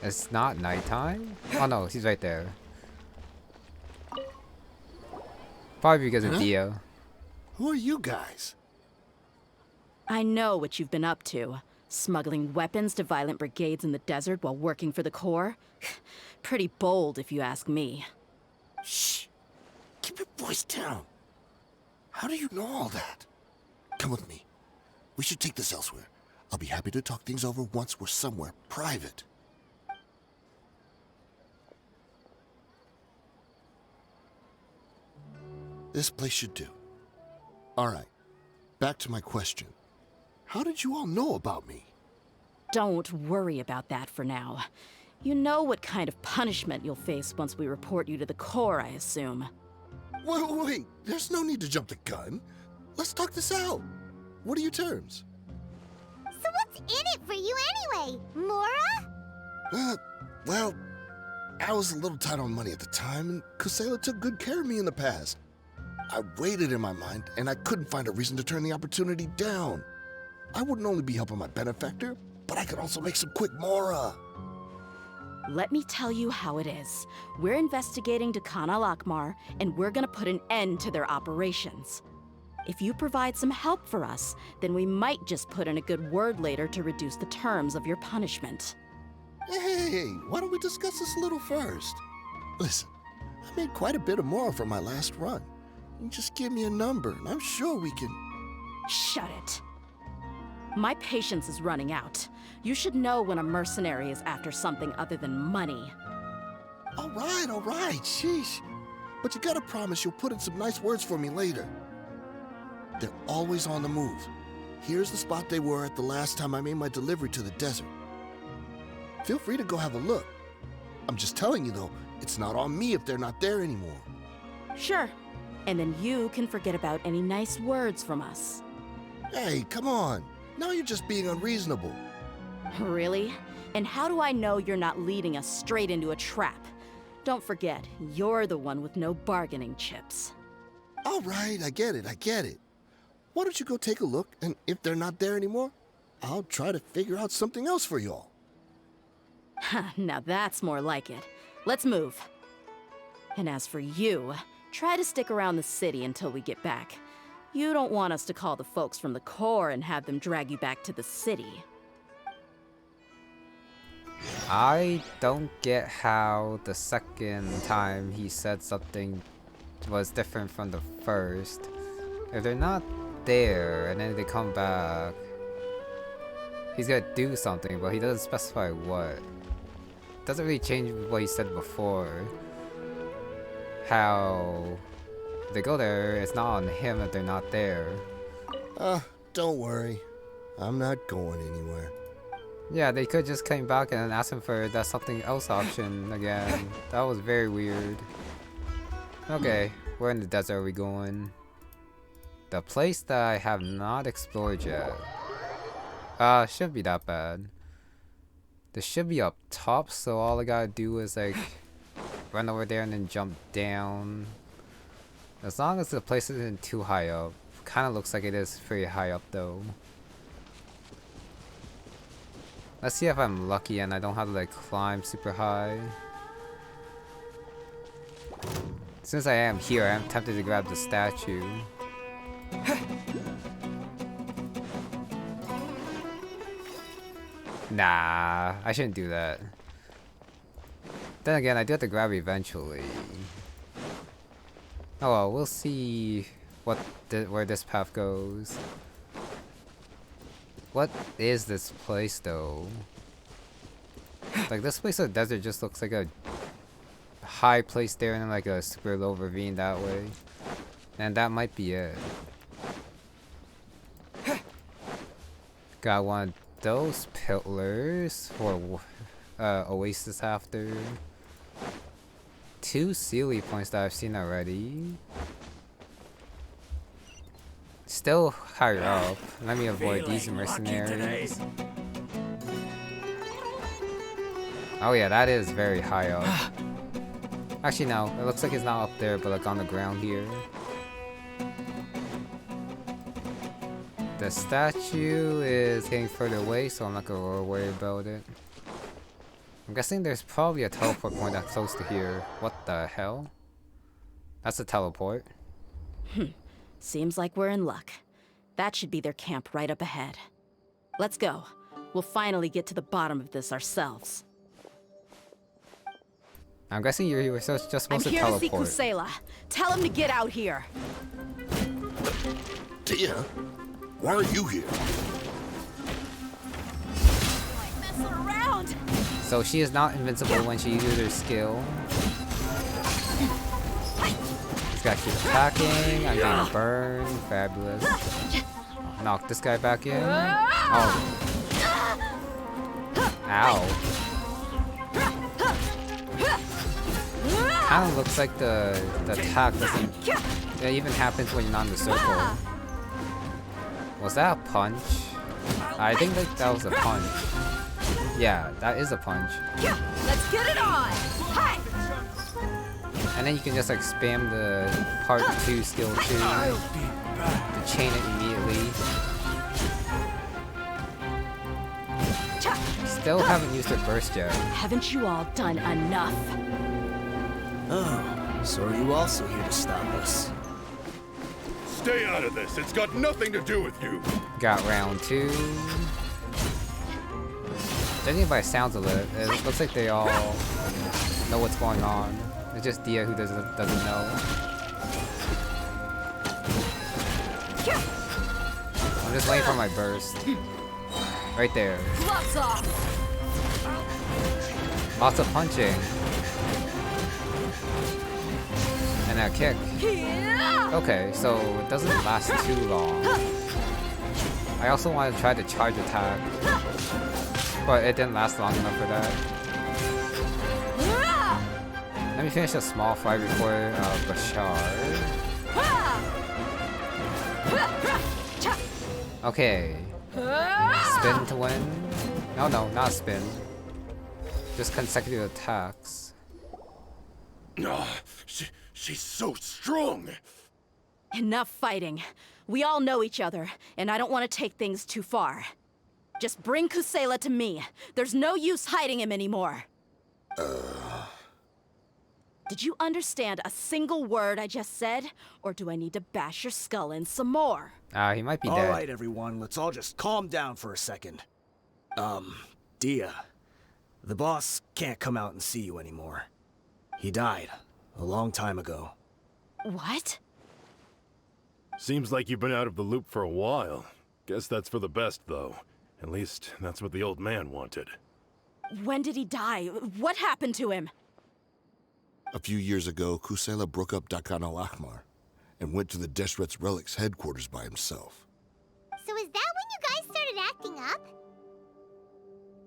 Speaker 1: It's not nighttime? Oh no, he's right there. Probably because of Dehya.
Speaker 9: Who are you guys?
Speaker 3: I know what you've been up to. Smuggling weapons to violent brigades in the desert while working for the Corps? Pretty bold, if you ask me.
Speaker 9: Shh. Keep your voice down. How do you know all that? Come with me. We should take this elsewhere. I'll be happy to talk things over once we're somewhere private. This place should do. All right. Back to my question. How did you all know about me?
Speaker 3: Don't worry about that for now. You know what kind of punishment you'll face once we report you to the Corps, I assume.
Speaker 9: Wait, there's no need to jump the gun. Let's talk this out. What are your terms?
Speaker 2: So what's in it for you anyway, Mora?
Speaker 9: Well, I was a little tight on money at the time, and Kusela took good care of me in the past. I waited in my mind, and I couldn't find a reason to turn the opportunity down. I wouldn't only be helping my benefactor, but I could also make some quick Mora.
Speaker 3: Let me tell you how it is. We're investigating Khan al-Akmar, and we're gonna put an end to their operations. If you provide some help for us, then we might just put in a good word later to reduce the terms of your punishment.
Speaker 9: Hey, why don't we discuss this a little first? Listen, I made quite a bit of Mora from my last run. You just give me a number, and I'm sure we can...
Speaker 3: Shut it. My patience is running out. You should know when a mercenary is after something other than money.
Speaker 9: All right, sheesh. But you gotta promise you'll put in some nice words for me later. They're always on the move. Here's the spot they were at the last time I made my delivery to the desert. Feel free to go have a look. I'm just telling you though, it's not on me if they're not there anymore.
Speaker 3: Sure. And then you can forget about any nice words from us.
Speaker 9: Hey, come on. Now you're just being unreasonable.
Speaker 3: Really? And how do I know you're not leading us straight into a trap? Don't forget, you're the one with no bargaining chips.
Speaker 9: All right, I get it. Why don't you go take a look, and if they're not there anymore, I'll try to figure out something else for y'all.
Speaker 3: Now that's more like it. Let's move. And as for you, try to stick around the city until we get back. You don't want us to call the folks from the Corps and have them drag you back to the city.
Speaker 1: I don't get how the second time he said something was different from the first. If they're not there and then they come back, he's gonna do something, but he doesn't specify what. Doesn't really change what he said before. How they go there, it's not on him if they're not there.
Speaker 9: Don't worry. I'm not going anywhere.
Speaker 1: Yeah, they could just came back and ask him for that something else option again. That was very weird. Okay, where in the desert are we going? The place that I have not explored yet. Shouldn't be that bad. This should be up top, so all I gotta do is like run over there and then jump down. As long as the place isn't too high up. Kinda looks like it is pretty high up though. Let's see if I'm lucky and I don't have to like climb super high. Since I am here, I'm tempted to grab the statue. Nah, I shouldn't do that. Then again, I do have to grab it eventually. Oh well, we'll see where this path goes. What is this place though? Like this place in the desert just looks like a high place there and then like a super low ravine that way. And that might be it. Got one of those pillars for Oasis after. 2 Sealy points that I've seen already. Still higher up. Let me avoid these mercenaries. Oh yeah, that is very high up. Actually no, it looks like it's not up there, but like on the ground here. The statue is getting further away, so I'm not gonna worry about it. I'm guessing there's probably a teleport point that's close to here. What the hell? That's a teleport.
Speaker 3: Seems like we're in luck. That should be their camp right up ahead. Let's go. We'll finally get to the bottom of this ourselves.
Speaker 1: I'm guessing you were just supposed to teleport.
Speaker 3: I'm here to see Kusela. Tell him to get out here.
Speaker 9: Dehya, why are you here?
Speaker 3: Messing around.
Speaker 1: So she is not invincible when she uses her skill. Just gotta keep attacking. I'm getting burned. Fabulous. Knock this guy back in. Oh. Ow. Kind of looks like the attack doesn't. It even happens when you're not in the circle. Was that a punch? I think that was a punch. Yeah, that is a punch.
Speaker 3: Let's get it on! Hi!
Speaker 1: And then you can just like spam the part 2 skill 2 to chain it immediately. Still haven't used her burst yet.
Speaker 3: Haven't you all done enough?
Speaker 8: Oh, so are you also here to stop us?
Speaker 10: Stay out of this. It's got nothing to do with you.
Speaker 1: Got round 2. Judging by sounds of it, it looks like they all know what's going on. It's just Dehya who doesn't know. I'm just waiting for my burst. Right there.
Speaker 3: Gloves off!
Speaker 1: Lots of punching. And a kick. Okay, so it doesn't last too long. I also want to try the charge attack, but it didn't last long enough for that. Let me finish a small fight before Bashar. Okay. Spin to win? No, not spin. Just consecutive attacks.
Speaker 10: She's so strong.
Speaker 3: Enough fighting. We all know each other, and I don't want to take things too far. Just bring Kusela to me. There's no use hiding him anymore. Did you understand a single word I just said? Or do I need to bash your skull in some more?
Speaker 1: He might be dead.
Speaker 8: Alright, everyone, let's all just calm down for a second. Dehya, the boss can't come out and see you anymore. He died a long time ago.
Speaker 3: What?
Speaker 10: Seems like you've been out of the loop for a while. Guess that's for the best, though. At least, that's what the old man wanted.
Speaker 3: When did he die? What happened to him?
Speaker 9: A few years ago, Kusela broke up Dakan al-Ahmar and went to the Deshret's Relics headquarters by himself.
Speaker 2: So is that when you guys started acting up?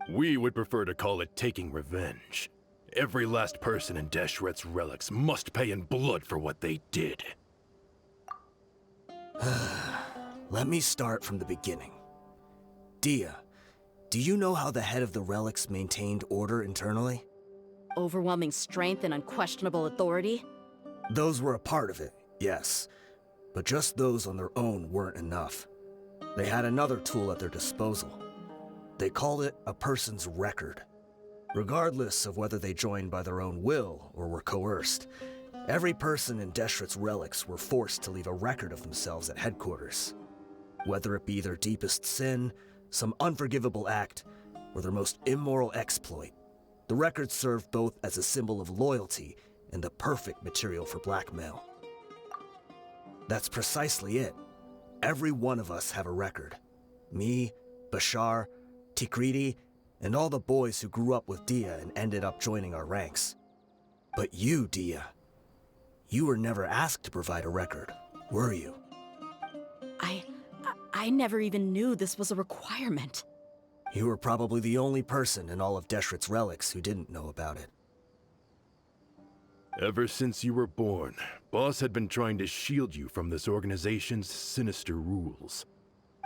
Speaker 10: We would prefer to call it taking revenge. Every last person in Deshret's Relics must pay in blood for what they did.
Speaker 8: Let me start from the beginning. Dehya, do you know how the head of the Relics maintained order internally?
Speaker 3: Overwhelming strength and unquestionable authority?
Speaker 8: Those were a part of it, yes. But just those on their own weren't enough. They had another tool at their disposal. They called it a person's record. Regardless of whether they joined by their own will or were coerced, every person in Deshret's Relics were forced to leave a record of themselves at headquarters. Whether it be their deepest sin, some unforgivable act, or their most immoral exploit, the record served both as a symbol of loyalty and the perfect material for blackmail. That's precisely it. Every one of us have a record. Me, Bashar, Tikriti, and all the boys who grew up with Dehya and ended up joining our ranks. But you, Dehya, you were never asked to provide a record, were you?
Speaker 3: I never even knew this was a requirement.
Speaker 8: You were probably the only person in all of Deshret's Relics who didn't know about it.
Speaker 10: Ever since you were born, Boss had been trying to shield you from this organization's sinister rules.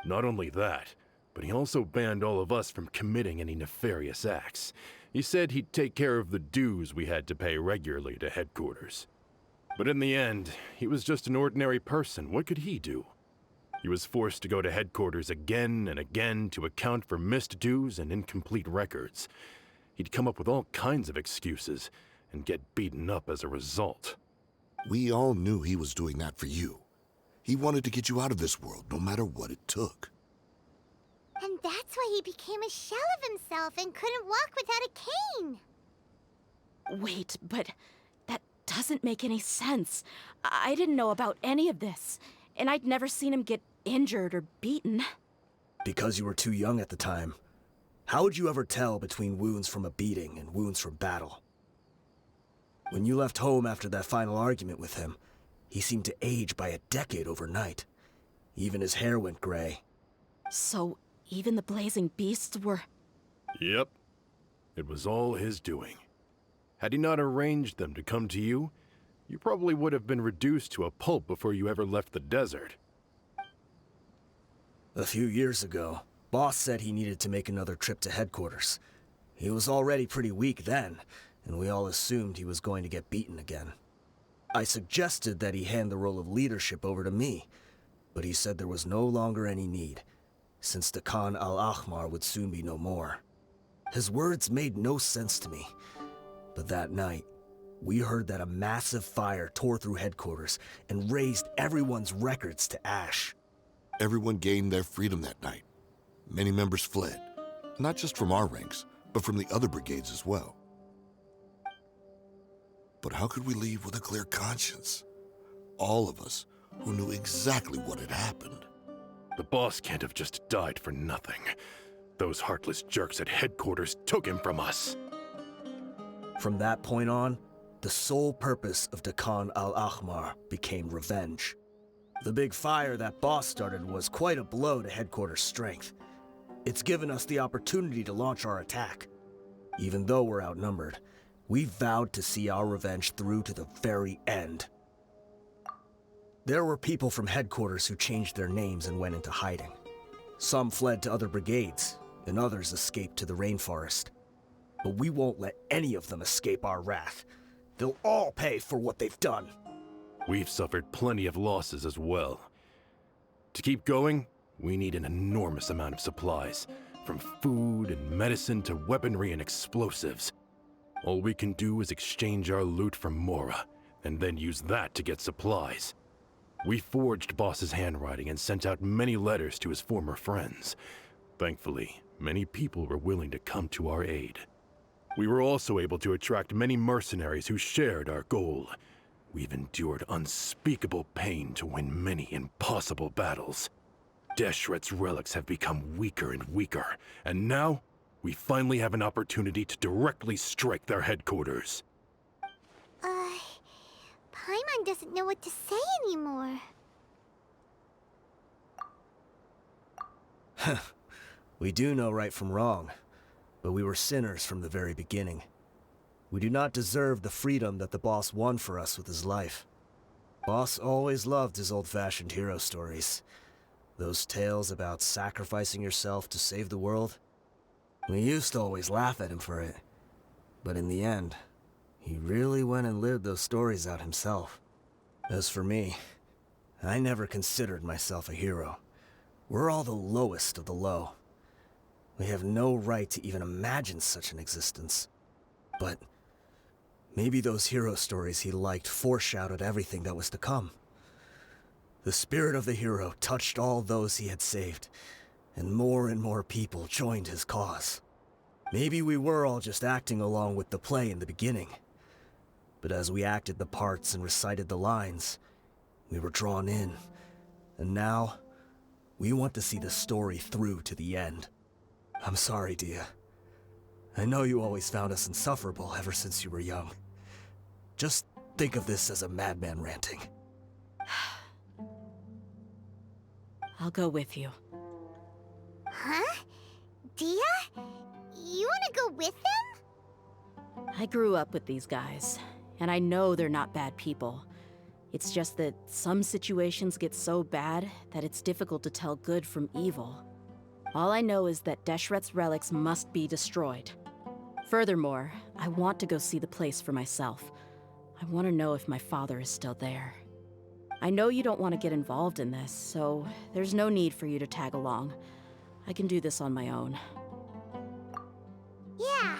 Speaker 10: Not only that, but he also banned all of us from committing any nefarious acts. He said he'd take care of the dues we had to pay regularly to headquarters. But in the end, he was just an ordinary person. What could he do? He was forced to go to headquarters again and again to account for missed dues and incomplete records. He'd come up with all kinds of excuses and get beaten up as a result.
Speaker 9: We all knew he was doing that for you. He wanted to get you out of this world, no matter what it took.
Speaker 2: And that's why he became a shell of himself and couldn't walk without a cane.
Speaker 3: Wait, but that doesn't make any sense. I didn't know about any of this, and I'd never seen him get injured or beaten.
Speaker 8: Because you were too young at the time. How would you ever tell between wounds from a beating and wounds from battle? When you left home after that final argument with him, he seemed to age by a decade overnight. Even his hair went gray.
Speaker 3: So, even the blazing beasts were...
Speaker 10: Yep. It was all his doing. Had he not arranged them to come to you, you probably would have been reduced to a pulp before you ever left the desert.
Speaker 8: A few years ago, Boss said he needed to make another trip to headquarters. He was already pretty weak then, and we all assumed he was going to get beaten again. I suggested that he hand the role of leadership over to me, but he said there was no longer any need, since the Khan al-Ahmar would soon be no more. His words made no sense to me, but that night, we heard that a massive fire tore through headquarters and razed everyone's records to ash.
Speaker 9: Everyone gained their freedom that night. Many members fled, not just from our ranks, but from the other brigades as well. But how could we leave with a clear conscience? All of us who knew exactly what had happened.
Speaker 10: The boss can't have just died for nothing. Those heartless jerks at headquarters took him from us.
Speaker 8: From that point on, the sole purpose of the Khan al-Ahmar became revenge. The big fire that Boss started was quite a blow to headquarters' strength. It's given us the opportunity to launch our attack. Even though we're outnumbered, we vowed to see our revenge through to the very end. There were people from headquarters who changed their names and went into hiding. Some fled to other brigades, and others escaped to the rainforest. But we won't let any of them escape our wrath. They'll all pay for what they've done.
Speaker 10: We've suffered plenty of losses as well. To keep going, we need an enormous amount of supplies, from food and medicine to weaponry and explosives. All we can do is exchange our loot from Mora, and then use that to get supplies. We forged Boss's handwriting and sent out many letters to his former friends. Thankfully, many people were willing to come to our aid. We were also able to attract many mercenaries who shared our goal. We've endured unspeakable pain to win many impossible battles. Deshret's relics have become weaker and weaker, and now we finally have an opportunity to directly strike their headquarters.
Speaker 2: Paimon doesn't know what to say anymore.
Speaker 8: We do know right from wrong, but we were sinners from the very beginning. We do not deserve the freedom that the boss won for us with his life. Boss always loved his old-fashioned hero stories. Those tales about sacrificing yourself to save the world. We used to always laugh at him for it. But in the end, he really went and lived those stories out himself. As for me, I never considered myself a hero. We're all the lowest of the low. We have no right to even imagine such an existence. But maybe those hero stories he liked foreshadowed everything that was to come. The spirit of the hero touched all those he had saved, and more people joined his cause. Maybe we were all just acting along with the play in the beginning. But as we acted the parts and recited the lines, we were drawn in. And now, we want to see the story through to the end. I'm sorry, Dehya. I know you always found us insufferable ever since you were young. Just think of this as a madman ranting.
Speaker 3: I'll go with you.
Speaker 2: Huh? Dehya? You wanna go with them?
Speaker 3: I grew up with these guys, and I know they're not bad people. It's just that some situations get so bad that it's difficult to tell good from evil. All I know is that Deshret's relics must be destroyed. Furthermore, I want to go see the place for myself. I want to know if my father is still there. I know you don't want to get involved in this, so there's no need for you to tag along. I can do this on my own.
Speaker 2: Yeah,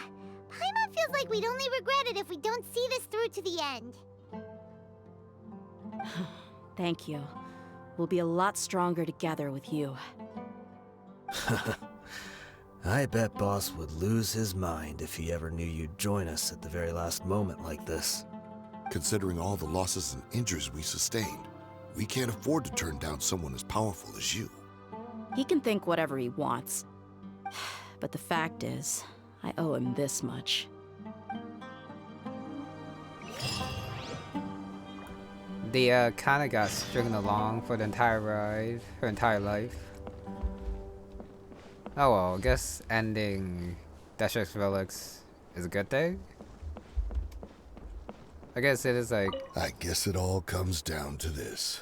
Speaker 2: Paimon feels like we'd only regret it if we don't see this through to the end.
Speaker 3: Thank you. We'll be a lot stronger together with you.
Speaker 8: I bet Boss would lose his mind if he ever knew you'd join us at the very last moment like this.
Speaker 9: Considering all the losses and injuries we sustained, we can't afford to turn down someone as powerful as you.
Speaker 3: He can think whatever he wants. But the fact is, I owe him this much.
Speaker 1: Dehya kinda got stringed along for the entire ride, her entire life. Oh well, I guess ending Deshret's relics is a good thing? I guess it is like...
Speaker 9: I guess it all comes down to this.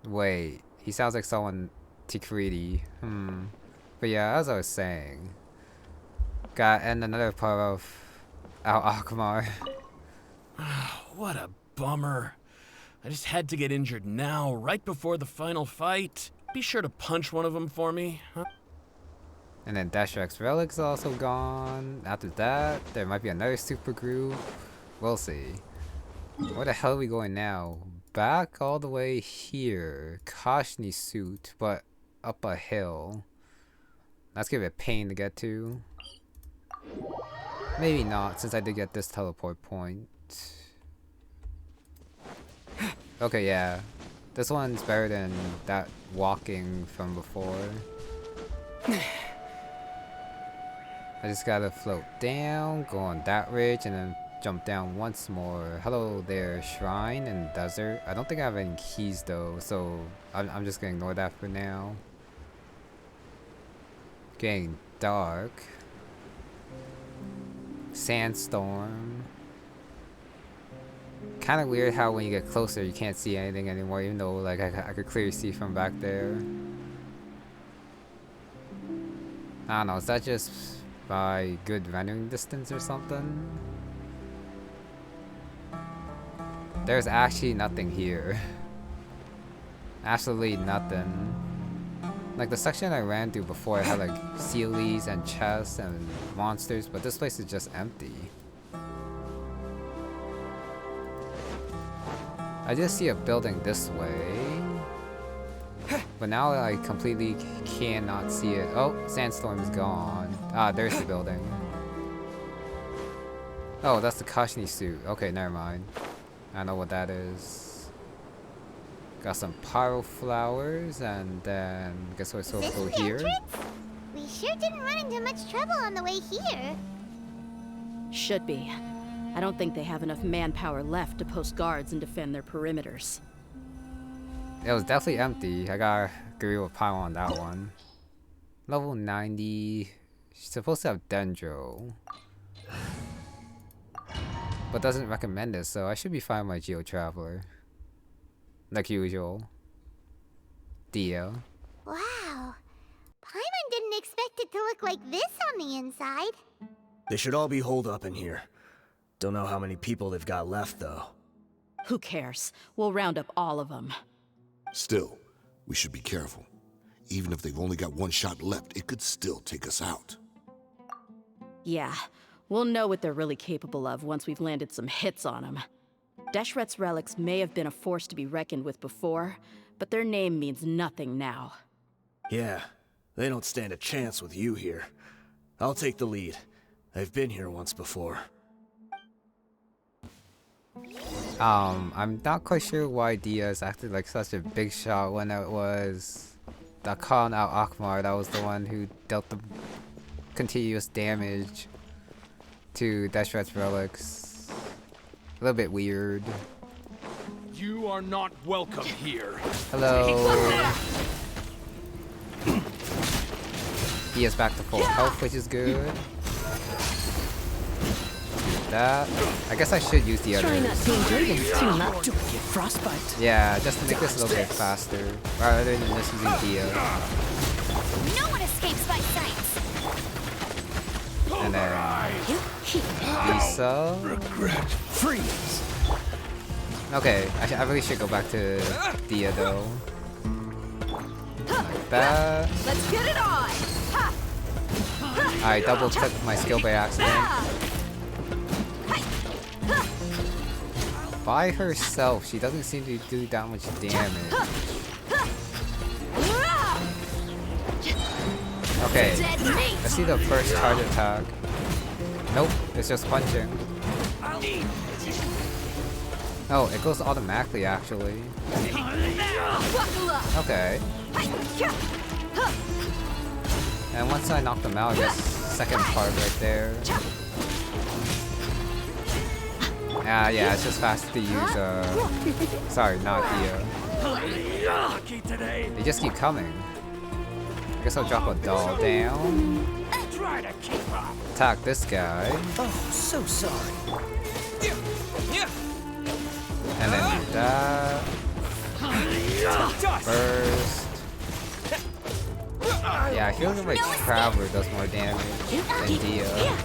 Speaker 1: Wait, he sounds like someone Tikriti. But yeah, as I was saying, gotta end another part of Al Akmar.
Speaker 6: What a bummer. I just had to get injured now, right before the final fight. Be sure to punch one of them for me, huh?
Speaker 1: And then Deshrek's relic's also gone. After that, there might be another super group. We'll see. Where the hell are we going now? Back all the way here. Kashni suit, but up a hill. That's gonna be a pain to get to. Maybe not, since I did get this teleport point. Okay, yeah. This one's better than that walking from before. I just gotta float down, go on that ridge, and then jump down once more. Hello there, shrine and desert. I don't think I have any keys though, so I'm just gonna ignore that for now. Getting dark. Sandstorm. Kind of weird how when you get closer you can't see anything anymore, even though like I could clearly see from back there. I don't know, is that just by good rendering distance or something? There's actually nothing here. Absolutely nothing. Like the section I ran through before, it had like Sealies and chests and monsters, but this place is just empty. I just see a building this way, but now I completely cannot see it. Oh, Sandstorm is gone. Ah, there's the building. Oh, that's the Kashni suit. Okay, never mind. I know what that is. Got some pyro flowers, and then guess we're supposed to go here.
Speaker 2: We sure didn't run into much trouble on the way here.
Speaker 3: Should be. I don't think they have enough manpower left to post guards and defend their perimeters.
Speaker 1: It was definitely empty. I gotta agree with Pyro on that one. Level 90. She's supposed to have Dendro, but doesn't recommend it, so I should be fine with my Geo Traveler. Like usual. Dehya.
Speaker 2: Wow. Paimon didn't expect it to look like this on the inside.
Speaker 8: They should all be holed up in here. Don't know how many people they've got left, though.
Speaker 3: Who cares? We'll round up all of them.
Speaker 9: Still, we should be careful. Even if they've only got one shot left, it could still take us out.
Speaker 3: Yeah, we'll know what they're really capable of once we've landed some hits on them. Deshret's relics may have been a force to be reckoned with before, but their name means nothing now.
Speaker 8: Yeah, they don't stand a chance with you here. I'll take the lead. I've been here once before.
Speaker 1: I'm not quite sure why Dehya's acted like such a big shot when it was the Khan Al Akmar that was the one who dealt the continuous damage to Deshret's relics. A little bit weird.
Speaker 11: You are not welcome here.
Speaker 1: Hello. Dehya's back to full health, which is good. That. I guess I should use the others.
Speaker 4: Not to get frostbite.
Speaker 1: Yeah, just to make this a little bit faster, rather than just using Dehya.
Speaker 2: No one escapes my sight.
Speaker 1: And then Lisa.
Speaker 8: Regret. Freeze.
Speaker 1: Okay, I really should go back to Dehya though. Like that.
Speaker 3: Let's get it on!
Speaker 1: I double clicked my skill by accident. By herself, she doesn't seem to do that much damage. Okay, let's see the first charge attack. Nope, it's just punching. Oh, it goes automatically actually. Okay. And once I knock them out, I guess second part right there. Yeah, it's just faster to use, sorry, not Dehya. They just keep coming. I guess I'll drop a doll down. attack this guy.
Speaker 8: Oh, so sorry.
Speaker 1: And then do that. Burst. Yeah, I feel like Traveler does more damage than Dehya.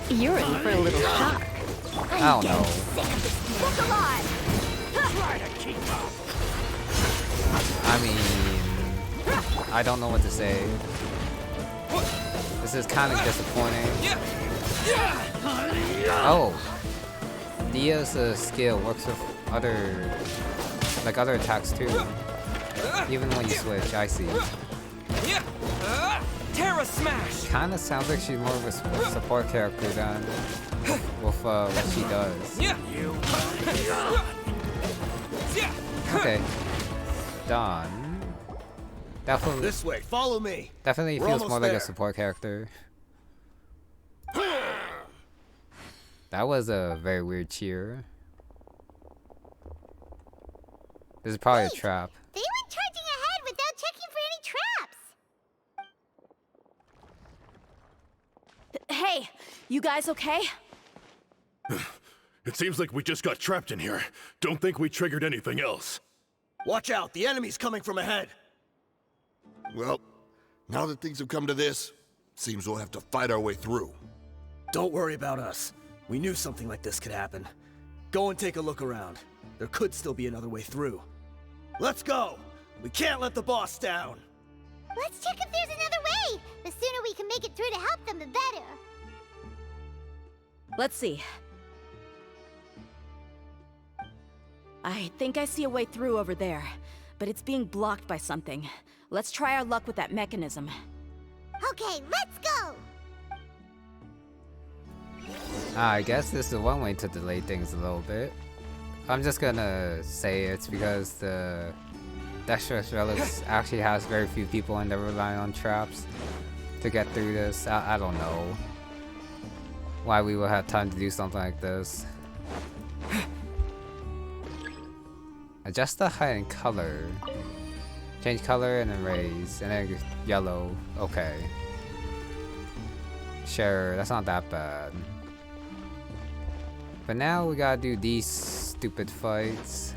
Speaker 12: You're in for a little shock.
Speaker 1: I don't know. I mean, I don't know what to say. This is kind of disappointing. Oh, Dehya's skill works with other attacks too. Even when you switch, I see.
Speaker 13: Terra Smash!
Speaker 1: Kinda sounds like she's more of a support character than with what she does. Okay. Done. Definitely,
Speaker 8: This way, follow me.
Speaker 1: definitely
Speaker 8: We're
Speaker 1: feels
Speaker 8: almost
Speaker 1: more like
Speaker 8: there.
Speaker 1: a support character. That was a very weird cheer. This is probably a trap.
Speaker 2: They went charging ahead without checking for any traps.
Speaker 3: Hey, you guys okay?
Speaker 10: It seems like we just got trapped in here. Don't think we triggered anything else.
Speaker 8: Watch out, the enemy's coming from ahead.
Speaker 9: Well, now that things have come to this, seems we'll have to fight our way through.
Speaker 8: Don't worry about us. We knew something like this could happen. Go and take a look around. There could still be another way through. Let's go! We can't let the boss down!
Speaker 2: Let's check if there's another way. The sooner we can make it through to help them, the better.
Speaker 3: Let's see. I think I see a way through over there, but it's being blocked by something. Let's try our luck with that mechanism.
Speaker 2: Okay, let's go.
Speaker 1: I guess this is one way to delay things a little bit. I'm just gonna say it's because the Dexterous Relics actually has very few people and they're relying on traps to get through this. I don't know why we would have time to do something like this. Adjust the height and color. Change color and then raise. And then yellow. Okay. Sure, that's not that bad. But now we gotta do these stupid fights.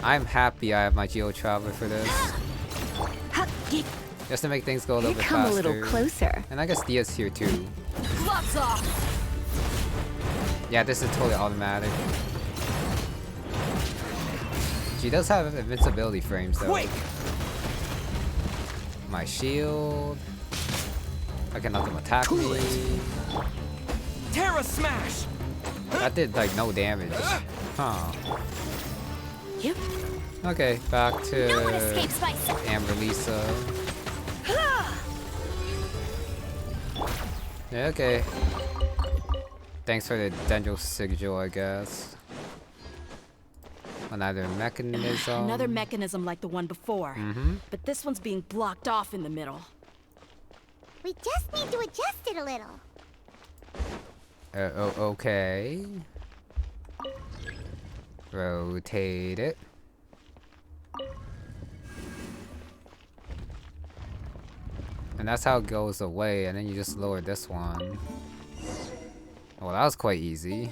Speaker 1: I'm happy I have my Geo Traveler for this. Just to make things go a little bit faster.
Speaker 12: Come a little closer.
Speaker 1: And I guess Dehya's here too.
Speaker 3: Gloves off!
Speaker 1: Yeah, this is totally automatic. She does have invincibility frames though.
Speaker 13: Quick!
Speaker 1: My shield. I can let them attack me.
Speaker 13: Terra Smash!
Speaker 1: That did like no damage. Huh.
Speaker 3: Yep.
Speaker 1: Okay, back to
Speaker 2: No one escapes my sight.
Speaker 1: Amber Lisa. Yeah, okay. Thanks for the Dendro Sigil, I guess. Another mechanism.
Speaker 3: Another mechanism like the one before. But this one's being blocked off in the middle.
Speaker 2: We just need to adjust it a little.
Speaker 1: Okay. Rotate it. And that's how it goes away, and then you just lower this one. Well, that was quite easy.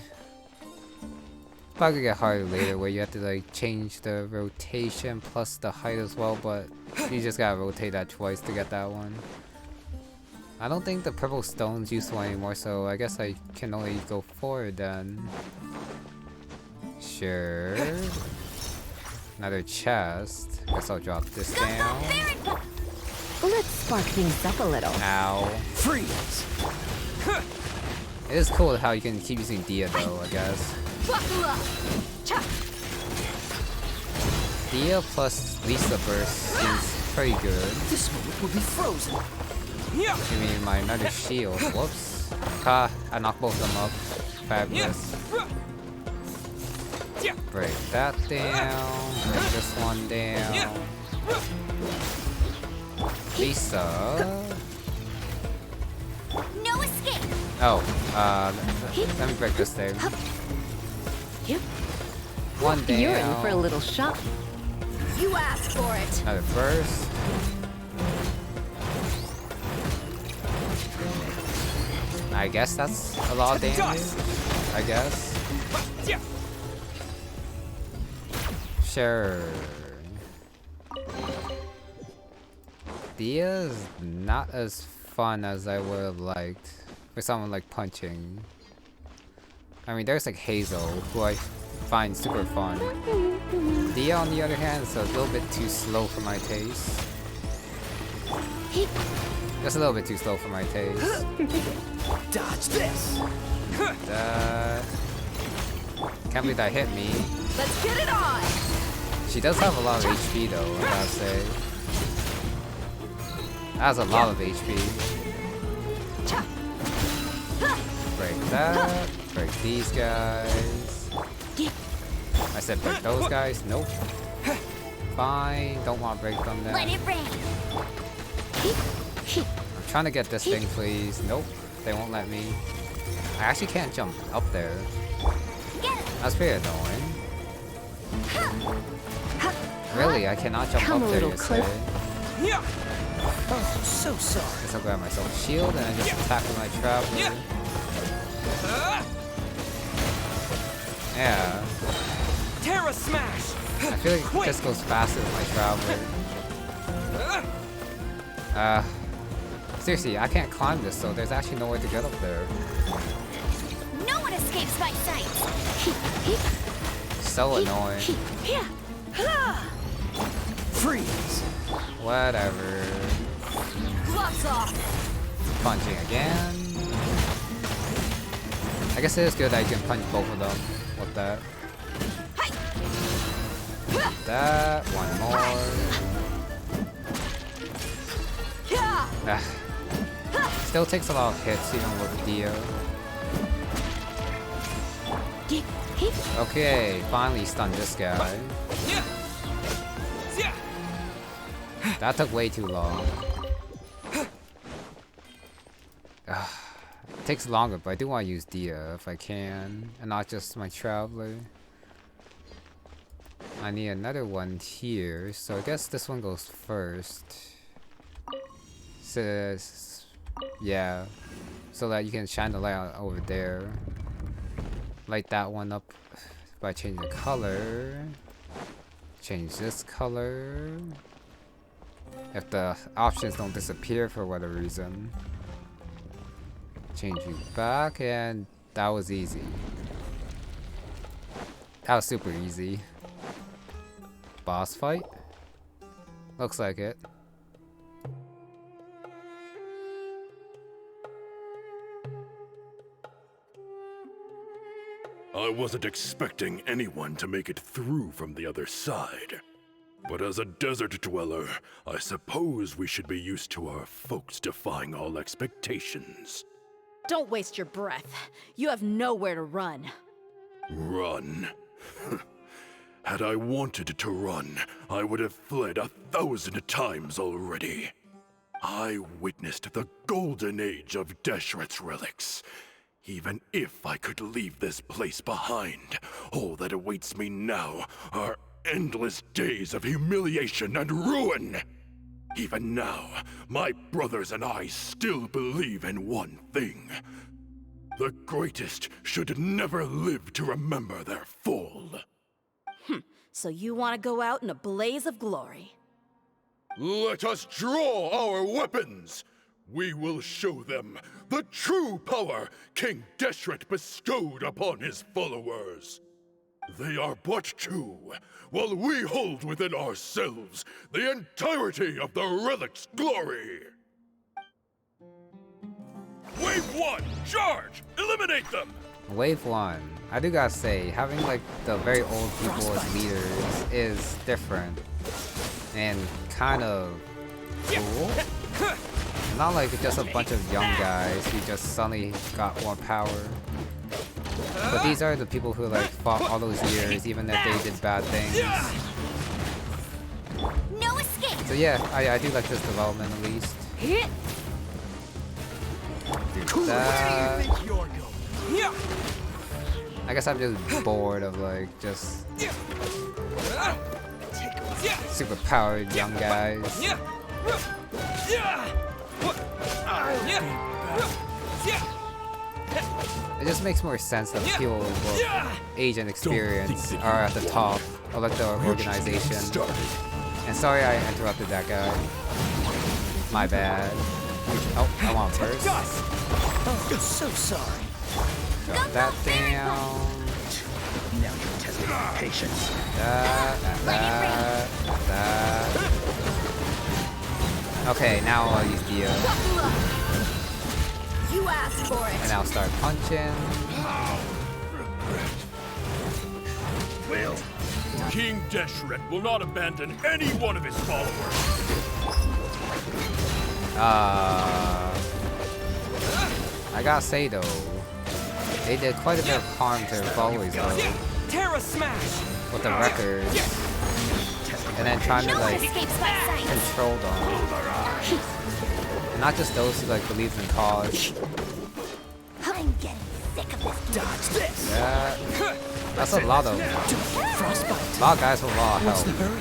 Speaker 1: Probably get harder later where you have to like change the rotation plus the height as well, but you just gotta rotate that twice to get that one. I don't think the purple stone's useful anymore, so I guess I can only go forward then. Sure. Another chest. Guess I'll drop this down.
Speaker 12: Let's spark things up a little.
Speaker 1: Ow.
Speaker 8: Freeze!
Speaker 1: It is cool how you can keep using Dehya though, I guess. Dehya plus Lisa burst seems pretty good.
Speaker 8: This moment will be frozen.
Speaker 1: Give me my another shield. Whoops. Ha, I knocked both of them up. Fabulous. Break that down. Break this one down. Lisa.
Speaker 2: No escape.
Speaker 1: Oh, let me break this thing. One down.
Speaker 12: You're in for a little shock.
Speaker 3: You asked for it.
Speaker 1: Another burst. I guess that's a lot of damage. I guess. Sure. Dehya is not as fun as I would have liked for someone like punching. I mean, there's like Hazel, who I find super fun. Dehya, on the other hand, is a little bit too slow for my taste. Just a little bit too slow for my taste.
Speaker 13: Dodge this.
Speaker 1: Can't believe that hit me.
Speaker 3: Let's get it on!
Speaker 1: She does have a lot of HP though, I gotta say. That has a lot of HP. Break that. Break these guys. I said break those guys. Nope. Fine. Don't want to break them then.
Speaker 2: Let it rain.
Speaker 1: I'm trying to get this thing, please. Nope. They won't let me. I actually can't jump up there. That's pretty annoying. Really, I cannot jump
Speaker 12: Come
Speaker 1: up
Speaker 12: a
Speaker 1: there,
Speaker 12: little
Speaker 1: you say?
Speaker 13: Yeah. Oh, so sorry.
Speaker 1: Guess I'll grab myself a shield and I just attack with my traveler. Yeah.
Speaker 13: Terra smash.
Speaker 1: I feel like it just goes faster with my traveler. Seriously, I can't climb this, so there's actually no way to get up there.
Speaker 2: No one escapes my sight.
Speaker 1: So annoying.
Speaker 13: Freeze.
Speaker 1: Whatever.
Speaker 3: Gloves off!
Speaker 1: Punching again. I guess it is good that you can punch both of them with that. That, one more. Still takes a lot of hits even with Dehya. Okay, finally stunned this guy. That took way too long. It takes longer, but I do want to use Dehya if I can, and not just my traveler. I need another one here, so I guess this one goes first. Yeah, so that you can shine the light out over there. Light that one up by changing the color. Change this color. If the options don't disappear for whatever reason. Change you back, and that was easy. That was super easy. Boss fight? Looks like it.
Speaker 10: I wasn't expecting anyone to make it through from the other side. But as a desert dweller, I suppose we should be used to our folks defying all expectations.
Speaker 3: Don't waste your breath. You have nowhere to run.
Speaker 10: Run? Had I wanted to run, I would have fled 1,000 times already. I witnessed the golden age of Deshret's relics. Even if I could leave this place behind, all that awaits me now are endless days of humiliation and ruin. Even now, my brothers and I still believe in one thing. The greatest should never live to remember their fall.
Speaker 3: So you want to go out in a blaze of glory?
Speaker 10: Let us draw our weapons! We will show them the true power King Deshret bestowed upon his followers. They are but two, while we hold within ourselves the entirety of the relic's glory. Wave 1, charge! Eliminate them!
Speaker 1: Wave 1. I do gotta say, having like the very old people as leaders is different. And kind of cool. Not like just a bunch of young guys who just suddenly got more power. But these are the people who like fought all those years, even if they did bad things.
Speaker 2: No escape.
Speaker 1: So yeah, I do like this development at least. Do that. I guess I'm just bored of like just super powered young guys. It just makes more sense that people with age and experience are at the top of like the organization. And sorry I interrupted that guy. My bad. Oh, I'm on first.
Speaker 13: Oh, so sorry.
Speaker 1: Drop that down.
Speaker 13: Now you're testing my patience.
Speaker 1: That. Okay, now I'll use Dehya.
Speaker 2: You asked for it.
Speaker 1: And I'll start punching.
Speaker 11: King Deshret will not abandon any one of his followers.
Speaker 1: I gotta say though, they did quite a bit of harm to their followers though,
Speaker 13: Terra Smash!
Speaker 1: with the records, and then trying to like control them, and not just those who like believe in the cause.
Speaker 2: I'm getting sick of this.
Speaker 13: Dodge this!
Speaker 1: Yeah, that's a lot of
Speaker 13: Frostbite.
Speaker 1: guys with a lot of
Speaker 13: What's the
Speaker 1: help.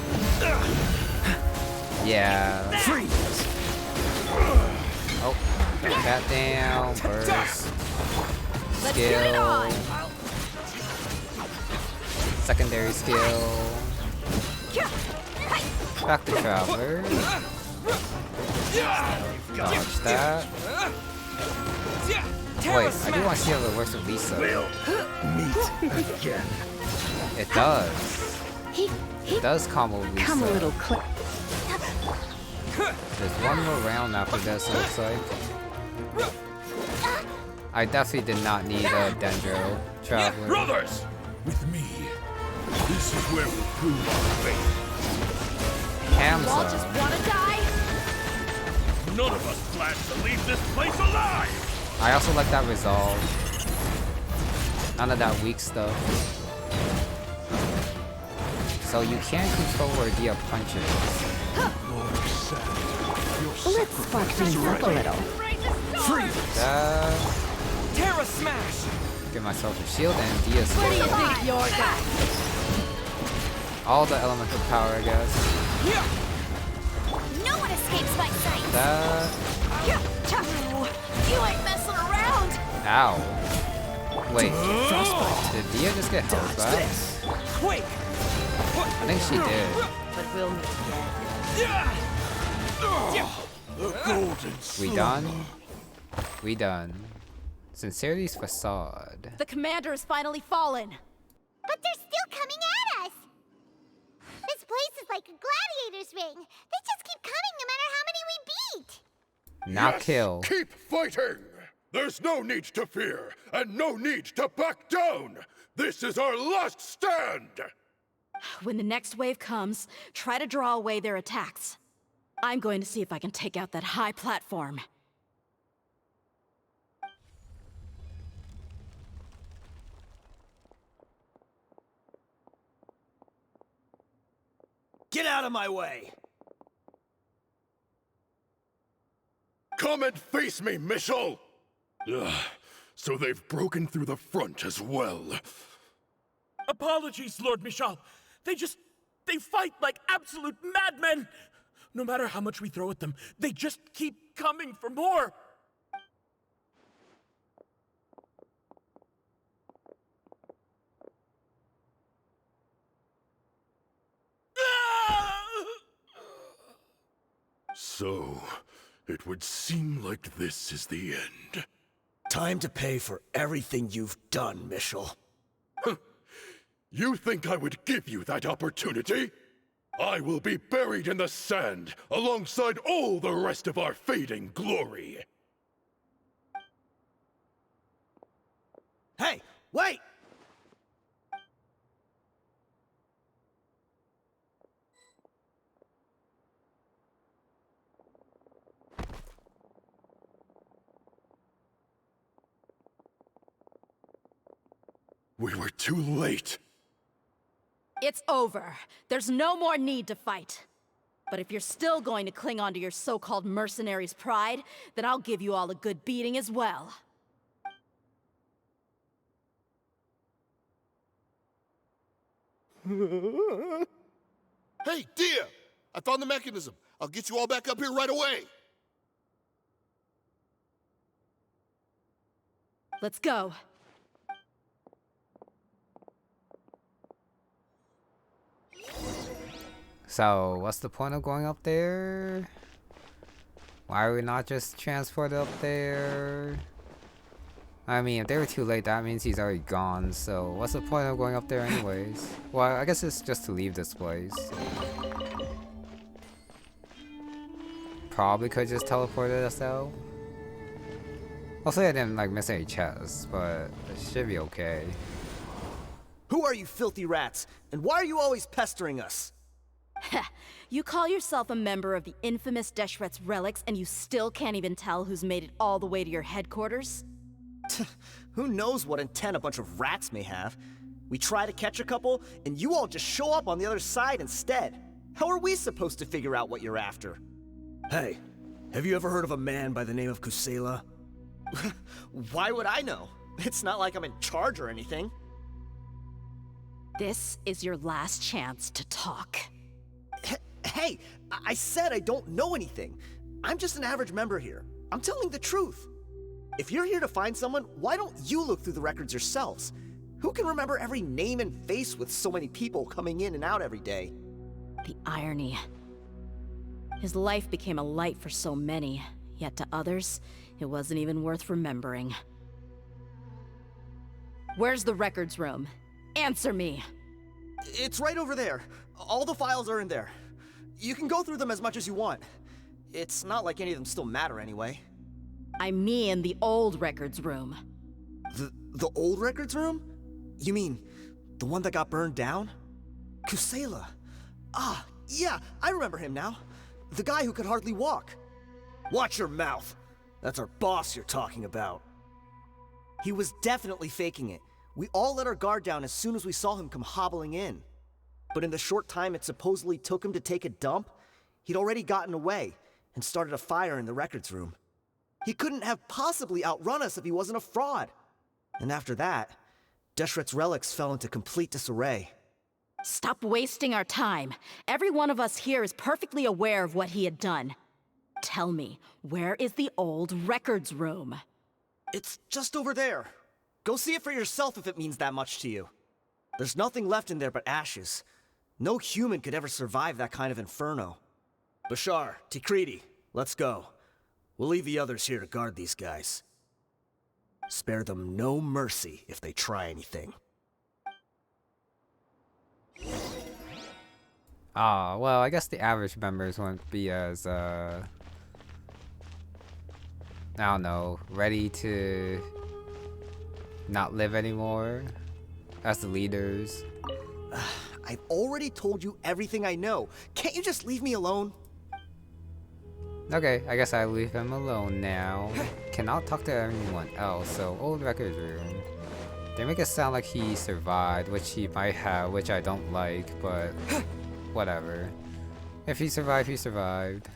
Speaker 13: hurry?
Speaker 1: Yeah.
Speaker 13: Freeze!
Speaker 1: Oh, put that down. Burst. Skill. Secondary skill. Back to Traveler. Dodge that. Wait, I do want to see how it works with Lisa.
Speaker 13: Meet again.
Speaker 1: It does. It does combo with Lisa.
Speaker 12: Come a little close.
Speaker 1: There's one more round after this, it looks like. I definitely did not need a Dendro Traveler.
Speaker 11: Brothers! With me, this is where we prove our faith.
Speaker 1: Hamza.
Speaker 2: Wanna die?
Speaker 11: None of us plans to leave this place alive!
Speaker 1: I also like that resolve. None of that weak stuff. So you can control where Dehya punches.
Speaker 12: Let's spark things up a little.
Speaker 13: Freeze! Terra Smash!
Speaker 1: Get myself a shield and Dehya
Speaker 2: Where do you
Speaker 1: skill.
Speaker 2: think you're going?
Speaker 1: All the elemental power, I guess.
Speaker 2: No one escapes my sight.
Speaker 1: That.
Speaker 2: You ain't messing around.
Speaker 1: Ow. Wait,
Speaker 13: Frostbite!
Speaker 1: did Dehya just get held
Speaker 13: Dodge
Speaker 1: back?
Speaker 13: this! Quake!
Speaker 1: I think she did.
Speaker 2: But we'll meet again.
Speaker 11: The golden
Speaker 1: We done? We done. Sincerity's facade.
Speaker 2: The commander has finally fallen. But they're still coming at us. This place is like a gladiator's ring. They just keep coming no matter how many we beat.
Speaker 1: Not kill.
Speaker 10: Keep fighting! There's no need to fear, and no need to back down! This is our last stand!
Speaker 3: When the next wave comes, try to draw away their attacks. I'm going to see if I can take out that high platform.
Speaker 13: Get out of my way!
Speaker 10: Come and face me, Michel! So they've broken through the front as well.
Speaker 6: Apologies, Lord Michal. They fight like absolute madmen. No matter how much we throw at them, they just keep coming for more.
Speaker 10: So, it would seem like this is the end.
Speaker 8: Time to pay for everything you've done, Michel.
Speaker 10: You think I would give you that opportunity? I will be buried in the sand alongside all the rest of our fading glory.
Speaker 13: Hey, wait!
Speaker 10: We were too late.
Speaker 3: It's over. There's no more need to fight. But if you're still going to cling on to your so-called mercenary's pride, then I'll give you all a good beating as well.
Speaker 9: Hey, Dehya! I found the mechanism. I'll get you all back up here right away.
Speaker 3: Let's go.
Speaker 1: So, what's the point of going up there? Why are we not just transported up there? I mean, if they were too late, that means he's already gone, so what's the point of going up there anyways? Well, I guess it's just to leave this place. Probably could just teleported us out. Hopefully I didn't like miss any chests, but it should be okay.
Speaker 13: Who are you filthy rats? And why are you always pestering us?
Speaker 3: You call yourself a member of the infamous Deshret's relics and you still can't even tell who's made it all the way to your headquarters?
Speaker 13: Who knows what intent a bunch of rats may have? We try to catch a couple, and you all just show up on the other side instead. How are we supposed to figure out what you're after?
Speaker 8: Hey, have you ever heard of a man by the name of Kusela?
Speaker 13: Why would I know? It's not like I'm in charge or anything.
Speaker 3: This is your last chance to talk.
Speaker 13: Hey, I said I don't know anything. I'm just an average member here. I'm telling the truth. If you're here to find someone, why don't you look through the records yourselves? Who can remember every name and face with so many people coming in and out every day?
Speaker 3: The irony. His life became a light for so many, yet to others, it wasn't even worth remembering. Where's the records room? Answer me!
Speaker 13: It's right over there. All the files are in there. You can go through them as much as you want. It's not like any of them still matter anyway.
Speaker 3: I mean the old records room.
Speaker 13: The old records room? You mean the one that got burned down? Kusela. Ah, yeah, I remember him now. The guy who could hardly walk.
Speaker 8: Watch your mouth. That's our boss you're talking about.
Speaker 13: He was definitely faking it. We all let our guard down as soon as we saw him come hobbling in. But in the short time it supposedly took him to take a dump, he'd already gotten away and started a fire in the records room. He couldn't have possibly outrun us if he wasn't a fraud. And after that, Deshret's relics fell into complete disarray.
Speaker 3: Stop wasting our time. Every one of us here is perfectly aware of what he had done. Tell me, where is the old records room?
Speaker 13: It's just over there. Go see it for yourself if it means that much to you. There's nothing left in there but ashes. No human could ever survive that kind of inferno.
Speaker 8: Bashar, Tikriti, let's go. We'll leave the others here to guard these guys. Spare them no mercy if they try anything.
Speaker 1: Ah, well, I guess the average members won't be as, I don't know, ready to not live anymore as the leaders.
Speaker 13: I've already told you everything I know. Can't you just leave me alone?
Speaker 1: Okay, I guess I leave him alone now. Cannot talk to anyone else, so old records room. They make it sound like he survived, which he might have, which I don't like, but whatever. If he survived, he survived.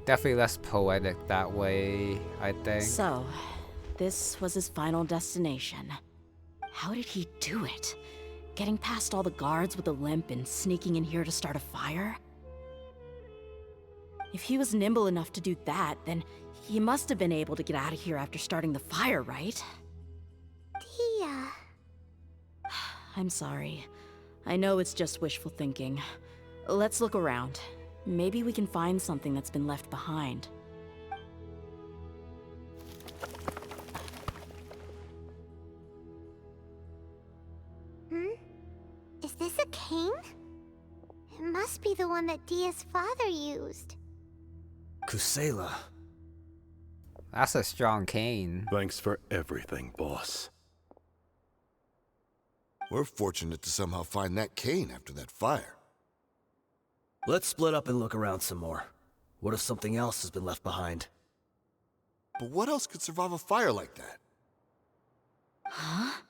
Speaker 1: Definitely less poetic that way, I think.
Speaker 3: So, this was his final destination. How did he do it? Getting past all the guards with a limp and sneaking in here to start a fire? If he was nimble enough to do that, then he must have been able to get out of here after starting the fire, right?
Speaker 2: Dehya.
Speaker 3: I'm sorry. I know it's just wishful thinking. Let's look around. Maybe we can find something that's been left behind.
Speaker 2: Is this a cane? It must be the one that Dehya's father used.
Speaker 8: Kusela.
Speaker 1: That's a strong cane.
Speaker 10: Thanks for everything, boss.
Speaker 9: We're fortunate to somehow find that cane after that fire.
Speaker 8: Let's split up and look around some more. What if something else has been left behind?
Speaker 9: But what else could survive a fire like that?
Speaker 3: Huh?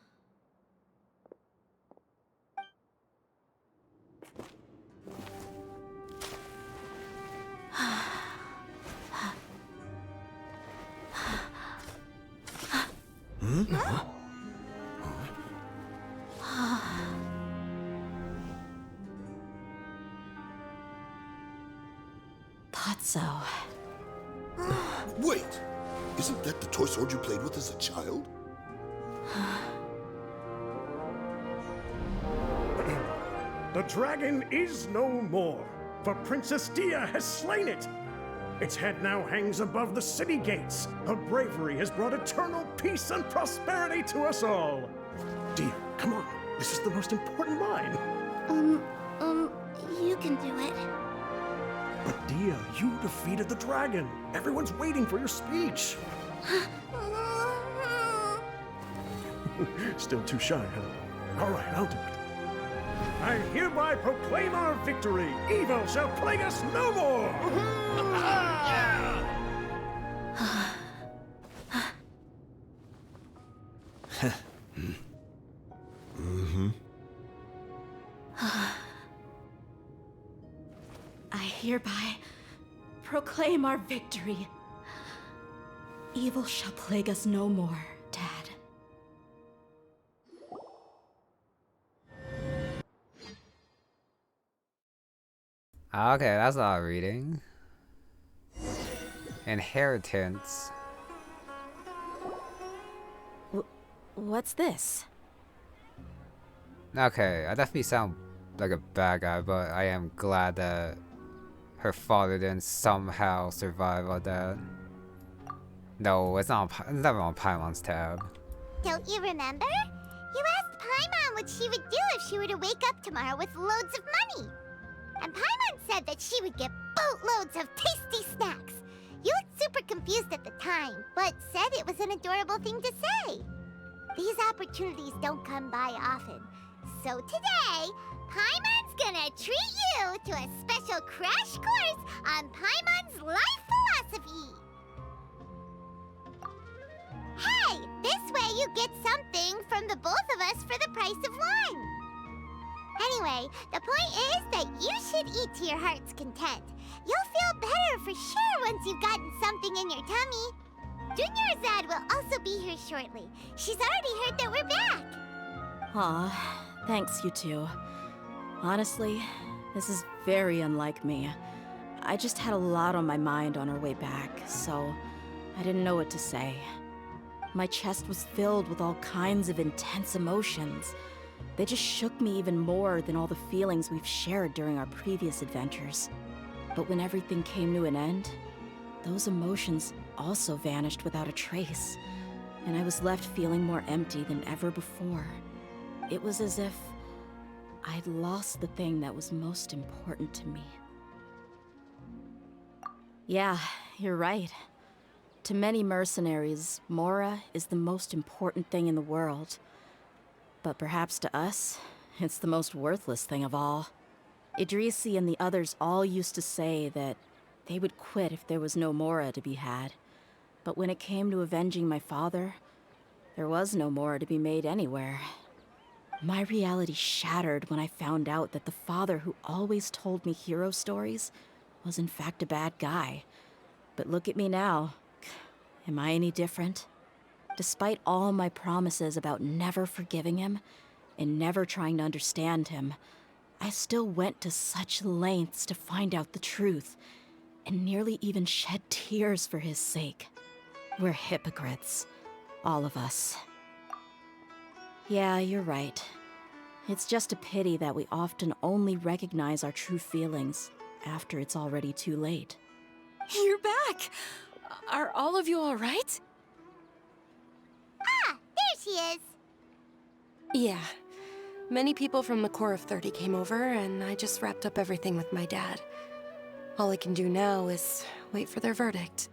Speaker 3: Thought so.
Speaker 9: Wait! Isn't that the toy sword you played with as a child?
Speaker 11: The dragon is no more, for Princess Dehya has slain it. Its head now hangs above the city gates. Her bravery has brought eternal peace and prosperity to us all. Dehya, come on. This is the most important line.
Speaker 2: You can do it.
Speaker 11: But Dehya, you defeated the dragon. Everyone's waiting for your speech. Still too shy, huh? All right, I'll do it. I hereby proclaim our victory. Evil shall plague us no more.
Speaker 3: I hereby proclaim our victory. Evil shall plague us no more, Dad.
Speaker 1: Okay, that's a lot of reading. Inheritance.
Speaker 3: What's this?
Speaker 1: Okay, I definitely sound like a bad guy, but I am glad that her father didn't somehow survive all that. No, it's not. It's never on Paimon's tab.
Speaker 2: Don't you remember? You asked Paimon what she would do if she were to wake up tomorrow with loads of money. And Paimon said that she would get boatloads of tasty snacks. You looked super confused at the time, but said it was an adorable thing to say. These opportunities don't come by often. So today, Paimon's gonna treat you to a special crash course on Paimon's life philosophy. Hey, this way you get something from the both of us for the price of one. Anyway, the point is that you should eat to your heart's content. You'll feel better for sure once you've gotten something in your tummy. Junior Azad will also be here shortly. She's already heard that we're back.
Speaker 3: Aw, thanks you two. Honestly, this is very unlike me. I just had a lot on my mind on our way back, so I didn't know what to say. My chest was filled with all kinds of intense emotions. They just shook me even more than all the feelings we've shared during our previous adventures. But when everything came to an end, those emotions also vanished without a trace, and I was left feeling more empty than ever before. It was as if I'd lost the thing that was most important to me. Yeah, you're right. To many mercenaries, Mora is the most important thing in the world. But perhaps to us, it's the most worthless thing of all. Idrisi and the others all used to say that they would quit if there was no Mora to be had. But when it came to avenging my father, there was no Mora to be made anywhere. My reality shattered when I found out that the father who always told me hero stories was in fact a bad guy. But look at me now. Am I any different? Despite all my promises about never forgiving him and never trying to understand him, I still went to such lengths to find out the truth, and nearly even shed tears for his sake. We're hypocrites, all of us. Yeah, you're right. It's just a pity that we often only recognize our true feelings after it's already too late.
Speaker 4: You're back! Are all of you all right?
Speaker 2: Ah, there she is.
Speaker 4: Yeah. Many people from the Corps of 30 came over, and I just wrapped up everything with my dad. All I can do now is wait for their verdict.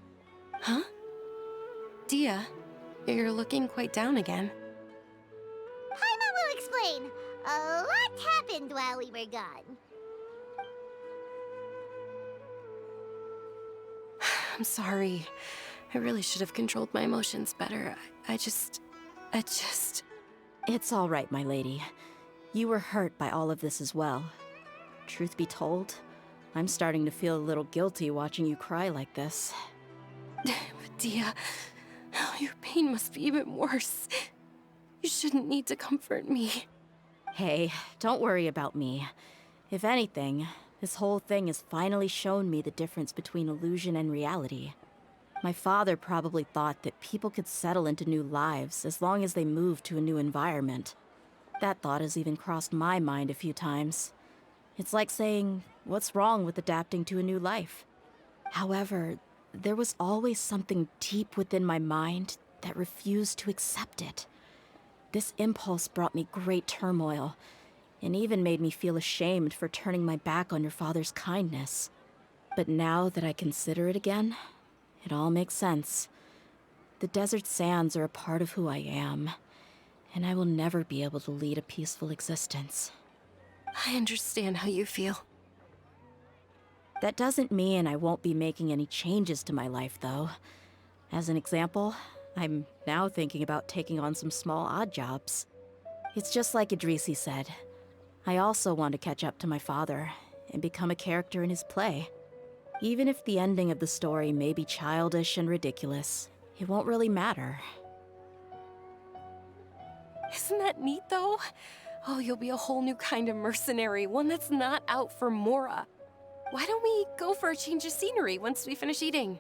Speaker 4: Huh? Dehya, you're looking quite down again.
Speaker 2: Paimon will explain. A lot happened while we were gone.
Speaker 4: I'm sorry. I really should have controlled my emotions better. I just...
Speaker 3: It's all right, my lady. You were hurt by all of this as well. Truth be told, I'm starting to feel a little guilty watching you cry like this.
Speaker 4: But Dehya, your pain must be even worse. You shouldn't need to comfort me.
Speaker 3: Hey, don't worry about me. If anything, this whole thing has finally shown me the difference between illusion and reality. My father probably thought that people could settle into new lives as long as they moved to a new environment. That thought has even crossed my mind a few times. It's like saying, what's wrong with adapting to a new life? However, there was always something deep within my mind that refused to accept it. This impulse brought me great turmoil, and even made me feel ashamed for turning my back on your father's kindness. But now that I consider it again, it all makes sense. The desert sands are a part of who I am, and I will never be able to lead a peaceful existence.
Speaker 4: I understand how you feel.
Speaker 3: That doesn't mean I won't be making any changes to my life, though. As an example, I'm now thinking about taking on some small odd jobs. It's just like Idrisi said. I also want to catch up to my father and become a character in his play. Even if the ending of the story may be childish and ridiculous, it won't really matter.
Speaker 4: Isn't that neat, though? Oh, you'll be a whole new kind of mercenary, one that's not out for Mora. Why don't we go for a change of scenery once we finish eating?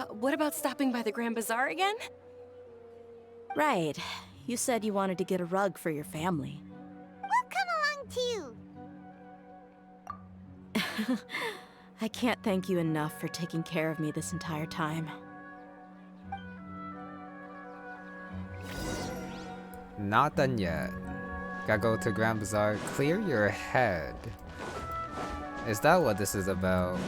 Speaker 4: What about stopping by the Grand Bazaar again?
Speaker 3: Right. You said you wanted to get a rug for your family.
Speaker 2: We'll come along too.
Speaker 3: I can't thank you enough for taking care of me this entire time.
Speaker 1: Not done yet. Gotta go to Grand Bazaar. Clear your head. Is that what this is about?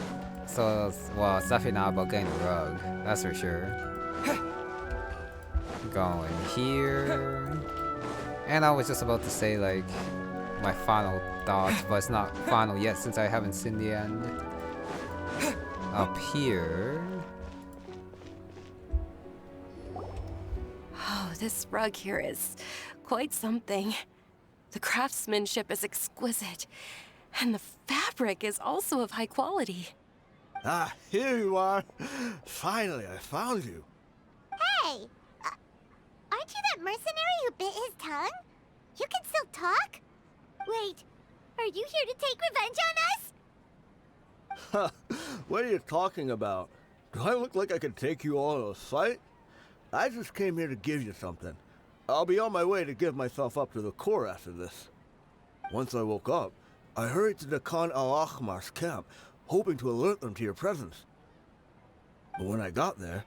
Speaker 1: So, well, it's definitely not about getting a rug. That's for sure. Going here. And I was just about to say, like, my final thoughts, but it's not final yet since I haven't seen the end. Up here.
Speaker 4: Oh, this rug here is quite something. The craftsmanship is exquisite, and the fabric is also of high quality.
Speaker 8: Ah, here you are. Finally, I found you.
Speaker 2: Hey! Aren't you that mercenary who bit his tongue? You can still talk? Wait, are you here to take revenge on us?
Speaker 8: What are you talking about? Do I look like I could take you all in a fight? I just came here to give you something. I'll be on my way to give myself up to the Corps after this. Once I woke up, I hurried to the Khan al-Ahmar's camp, hoping to alert them to your presence. But when I got there,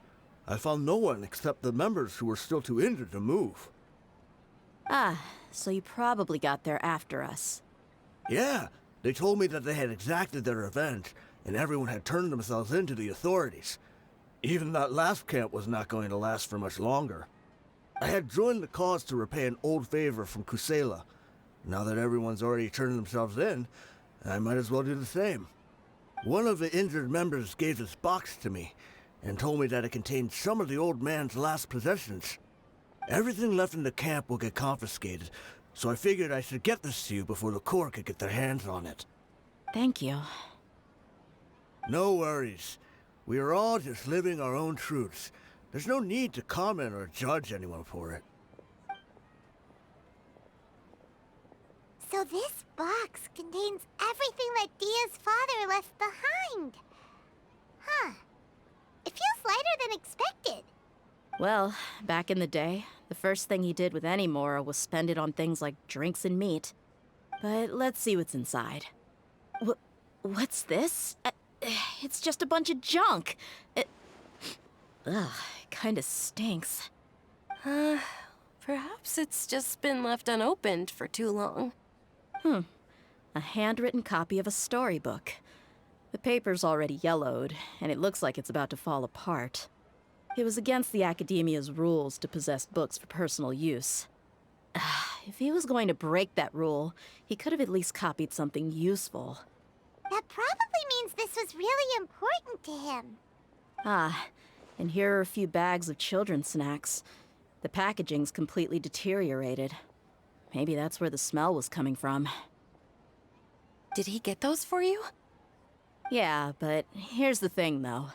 Speaker 8: I found no one except the members who were still too injured to move.
Speaker 3: Ah, so you probably got there after us.
Speaker 8: Yeah, they told me that they had exacted their revenge, and everyone had turned themselves in to the authorities. Even that last camp was not going to last for much longer. I had joined the cause to repay an old favor from Kusela. Now that everyone's already turned themselves in, I might as well do the same. One of the injured members gave this box to me, and told me that it contained some of the old man's last possessions. Everything left in the camp will get confiscated, so I figured I should get this to you before the Corps could get their hands on it.
Speaker 3: Thank you.
Speaker 8: No worries. We are all just living our own truths. There's no need to comment or judge anyone for it.
Speaker 2: So this box contains everything that Dia's father left behind. Huh. It feels lighter than expected.
Speaker 3: Well, back in the day, the first thing he did with any Mora was spend it on things like drinks and meat. But let's see what's inside. What's this? It's just a bunch of junk. Ugh, it kinda stinks.
Speaker 4: Perhaps it's just been left unopened for too long.
Speaker 3: A handwritten copy of a storybook. The paper's already yellowed, and it looks like it's about to fall apart. It was against the Academia's rules to possess books for personal use. If he was going to break that rule, he could have at least copied something useful.
Speaker 2: That probably means this was really important to him.
Speaker 3: Ah, and here are a few bags of children's snacks. The packaging's completely deteriorated. Maybe that's where the smell was coming from.
Speaker 4: Did he get those for you?
Speaker 3: Yeah, but here's the thing, though.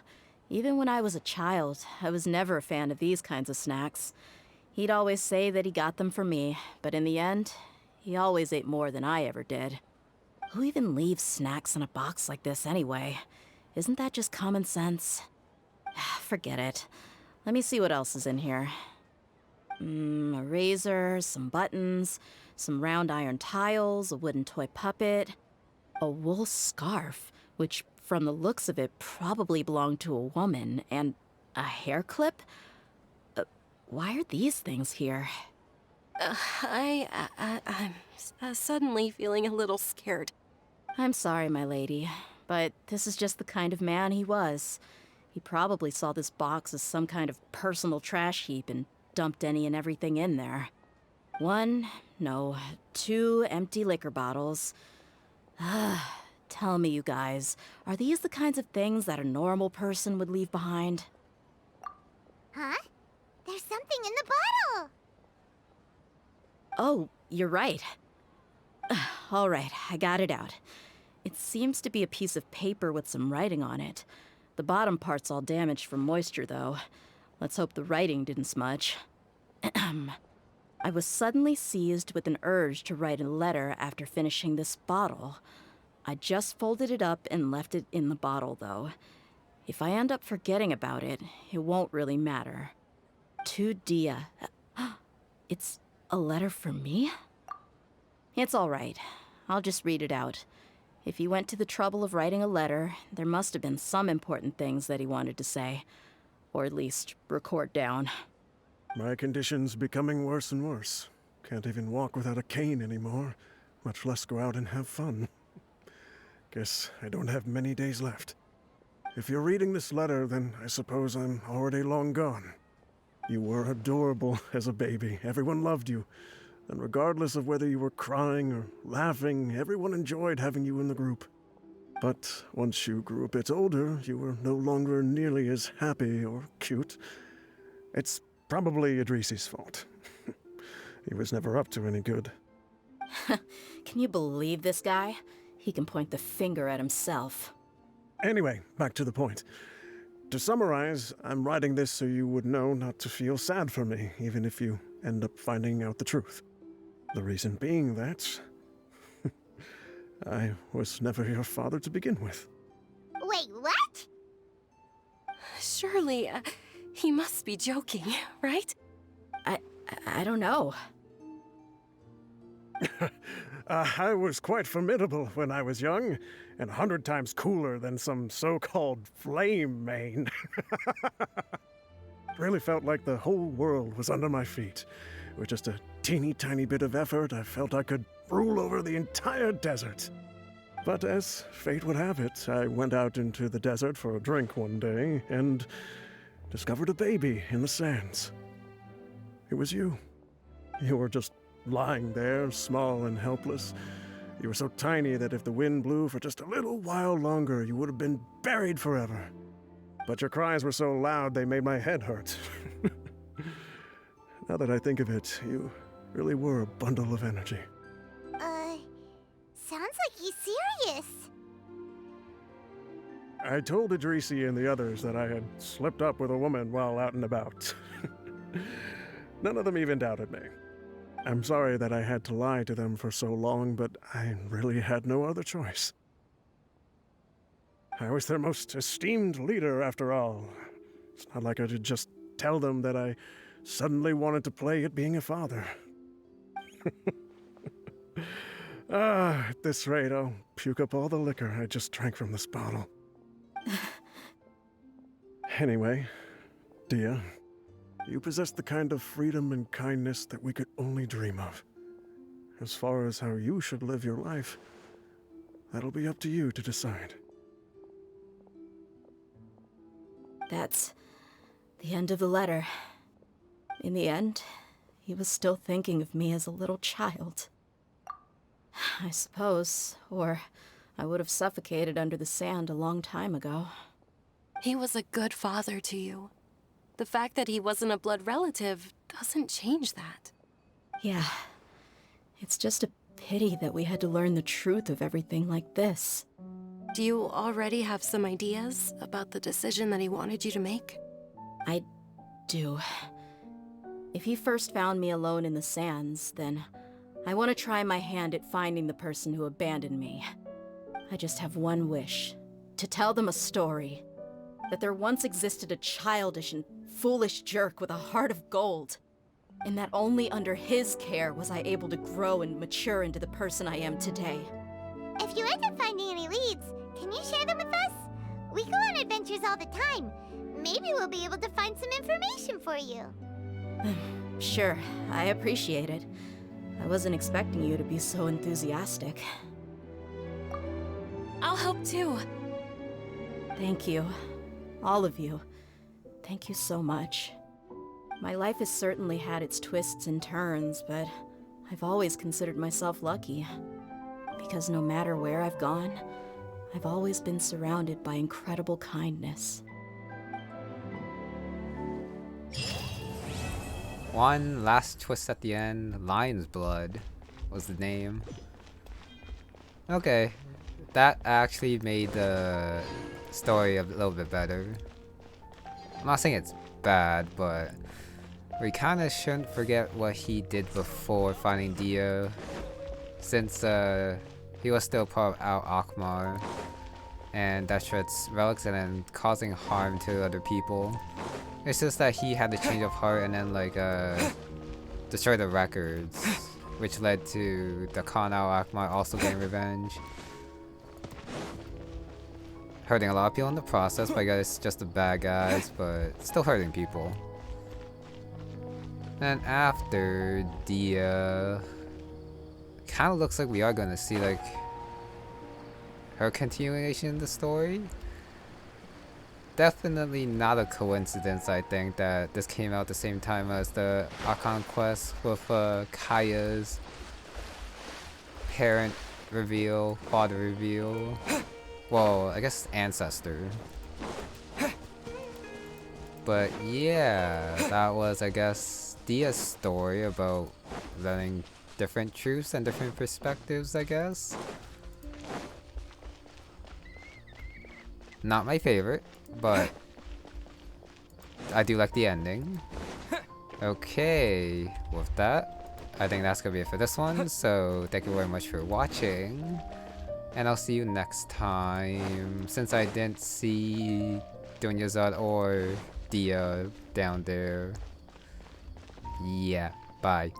Speaker 3: Even when I was a child, I was never a fan of these kinds of snacks. He'd always say that he got them for me, but in the end, he always ate more than I ever did. Who even leaves snacks in a box like this anyway? Isn't that just common sense? Forget it. Let me see what else is in here. A razor, some buttons, some round iron tiles, a wooden toy puppet, a wool scarf, which from the looks of it probably belonged to a woman, and a hair clip? Why are these things here?
Speaker 4: I'm suddenly feeling a little scared.
Speaker 3: I'm sorry, my lady, but this is just the kind of man he was. He probably saw this box as some kind of personal trash heap and dumped any and everything in there. 2 empty liquor bottles. Tell me, you guys, are these the kinds of things that a normal person would leave behind?
Speaker 2: Huh? There's something in the bottle!
Speaker 3: Oh, you're right. All right, I got it out. It seems to be a piece of paper with some writing on it. The bottom part's all damaged from moisture, though. Let's hope the writing didn't smudge. I was suddenly seized with an urge to write a letter after finishing this bottle. I just folded it up and left it in the bottle, though. If I end up forgetting about it, it won't really matter. To Dehya. It's a letter for me? It's all right. I'll just read it out. If he went to the trouble of writing a letter, there must have been some important things that he wanted to say. Or at least record down.
Speaker 11: My condition's becoming worse and worse. Can't even walk without a cane anymore, much less go out and have fun. Guess I don't have many days left. If you're reading this letter, then I suppose I'm already long gone. You were adorable as a baby. Everyone loved you. And regardless of whether you were crying or laughing, everyone enjoyed having you in the group. But once you grew a bit older, you were no longer nearly as happy or cute. It's probably Idrisi's fault. He was never up to any good.
Speaker 3: Can you believe this guy? He can point the finger at himself.
Speaker 11: Anyway, back to the point. To summarize, I'm writing this so you would know not to feel sad for me, even if you end up finding out the truth. The reason being that I was never your father to begin with.
Speaker 2: Wait, what?
Speaker 4: Surely, he must be joking, right?
Speaker 3: I don't know.
Speaker 11: I was quite formidable when I was young, and 100 times cooler than some so-called flame main. Really felt like the whole world was under my feet. With just a teeny tiny bit of effort, I felt I could rule over the entire desert. But as fate would have it, I went out into the desert for a drink one day and discovered a baby in the sands. It was you. You were just lying there, small and helpless. You were so tiny that if the wind blew for just a little while longer, you would have been buried forever. But your cries were so loud they made my head hurt. Now that I think of it, you really were a bundle of energy.
Speaker 2: Sounds like he's serious.
Speaker 11: I told Idrisi and the others that I had slipped up with a woman while out and about. None of them even doubted me. I'm sorry that I had to lie to them for so long, but I really had no other choice. I was their most esteemed leader, after all. It's not like I could just tell them that I suddenly wanted to play at being a father. At this rate, I'll puke up all the liquor I just drank from this bottle. Anyway, Dehya, you possess the kind of freedom and kindness that we could only dream of. As far as how you should live your life, that'll be up to you to decide.
Speaker 3: That's the end of the letter. In the end, he was still thinking of me as a little child. I suppose, or I would have suffocated under the sand a long time ago.
Speaker 4: He was a good father to you. The fact that he wasn't a blood relative doesn't change that.
Speaker 3: Yeah. It's just a pity that we had to learn the truth of everything like this.
Speaker 4: Do you already have some ideas about the decision that he wanted you to make?
Speaker 3: I do. If he first found me alone in the sands, then I want to try my hand at finding the person who abandoned me. I just have one wish. To tell them a story. that there once existed a childish and foolish jerk with a heart of gold, and that only under his care was I able to grow and mature into the person I am today.
Speaker 2: If you end up finding any leads, can you share them with us? We go on adventures all the time. Maybe we'll be able to find some information for you.
Speaker 3: Sure, I appreciate it. I wasn't expecting you to be so enthusiastic.
Speaker 4: I'll help too.
Speaker 3: Thank you. All of you. Thank you so much. My life has certainly had its twists and turns, but I've always considered myself lucky. Because no matter where I've gone, I've always been surrounded by incredible kindness.
Speaker 1: One last twist at the end. Lionsblood was the name. Okay, that actually made the story a little bit better. I'm not saying it's bad, but we kind of shouldn't forget what he did before finding Dehya, since he was still part of Al Akmar and Deshret's relics and then causing harm to other people. It's just that he had the change of heart and then like destroy the records, which led to the Khan Al Akmar also getting revenge. Hurting a lot of people in the process, but I guess it's just the bad guys, but still hurting people. And after Dehya, kind of looks like we are gonna see like her continuation in the story. Definitely not a coincidence, I think, that this came out the same time as the Archon quest with Kaya's parent reveal, father reveal. Well, I guess ancestor. But yeah, that was, I guess, Dehya's story about learning different truths and different perspectives, I guess. Not my favorite, but I do like the ending. Okay, with that, I think that's gonna be it for this one. So thank you very much for watching, and I'll see you next time. Since I didn't see Dunyazad or Dehya down there, yeah, bye.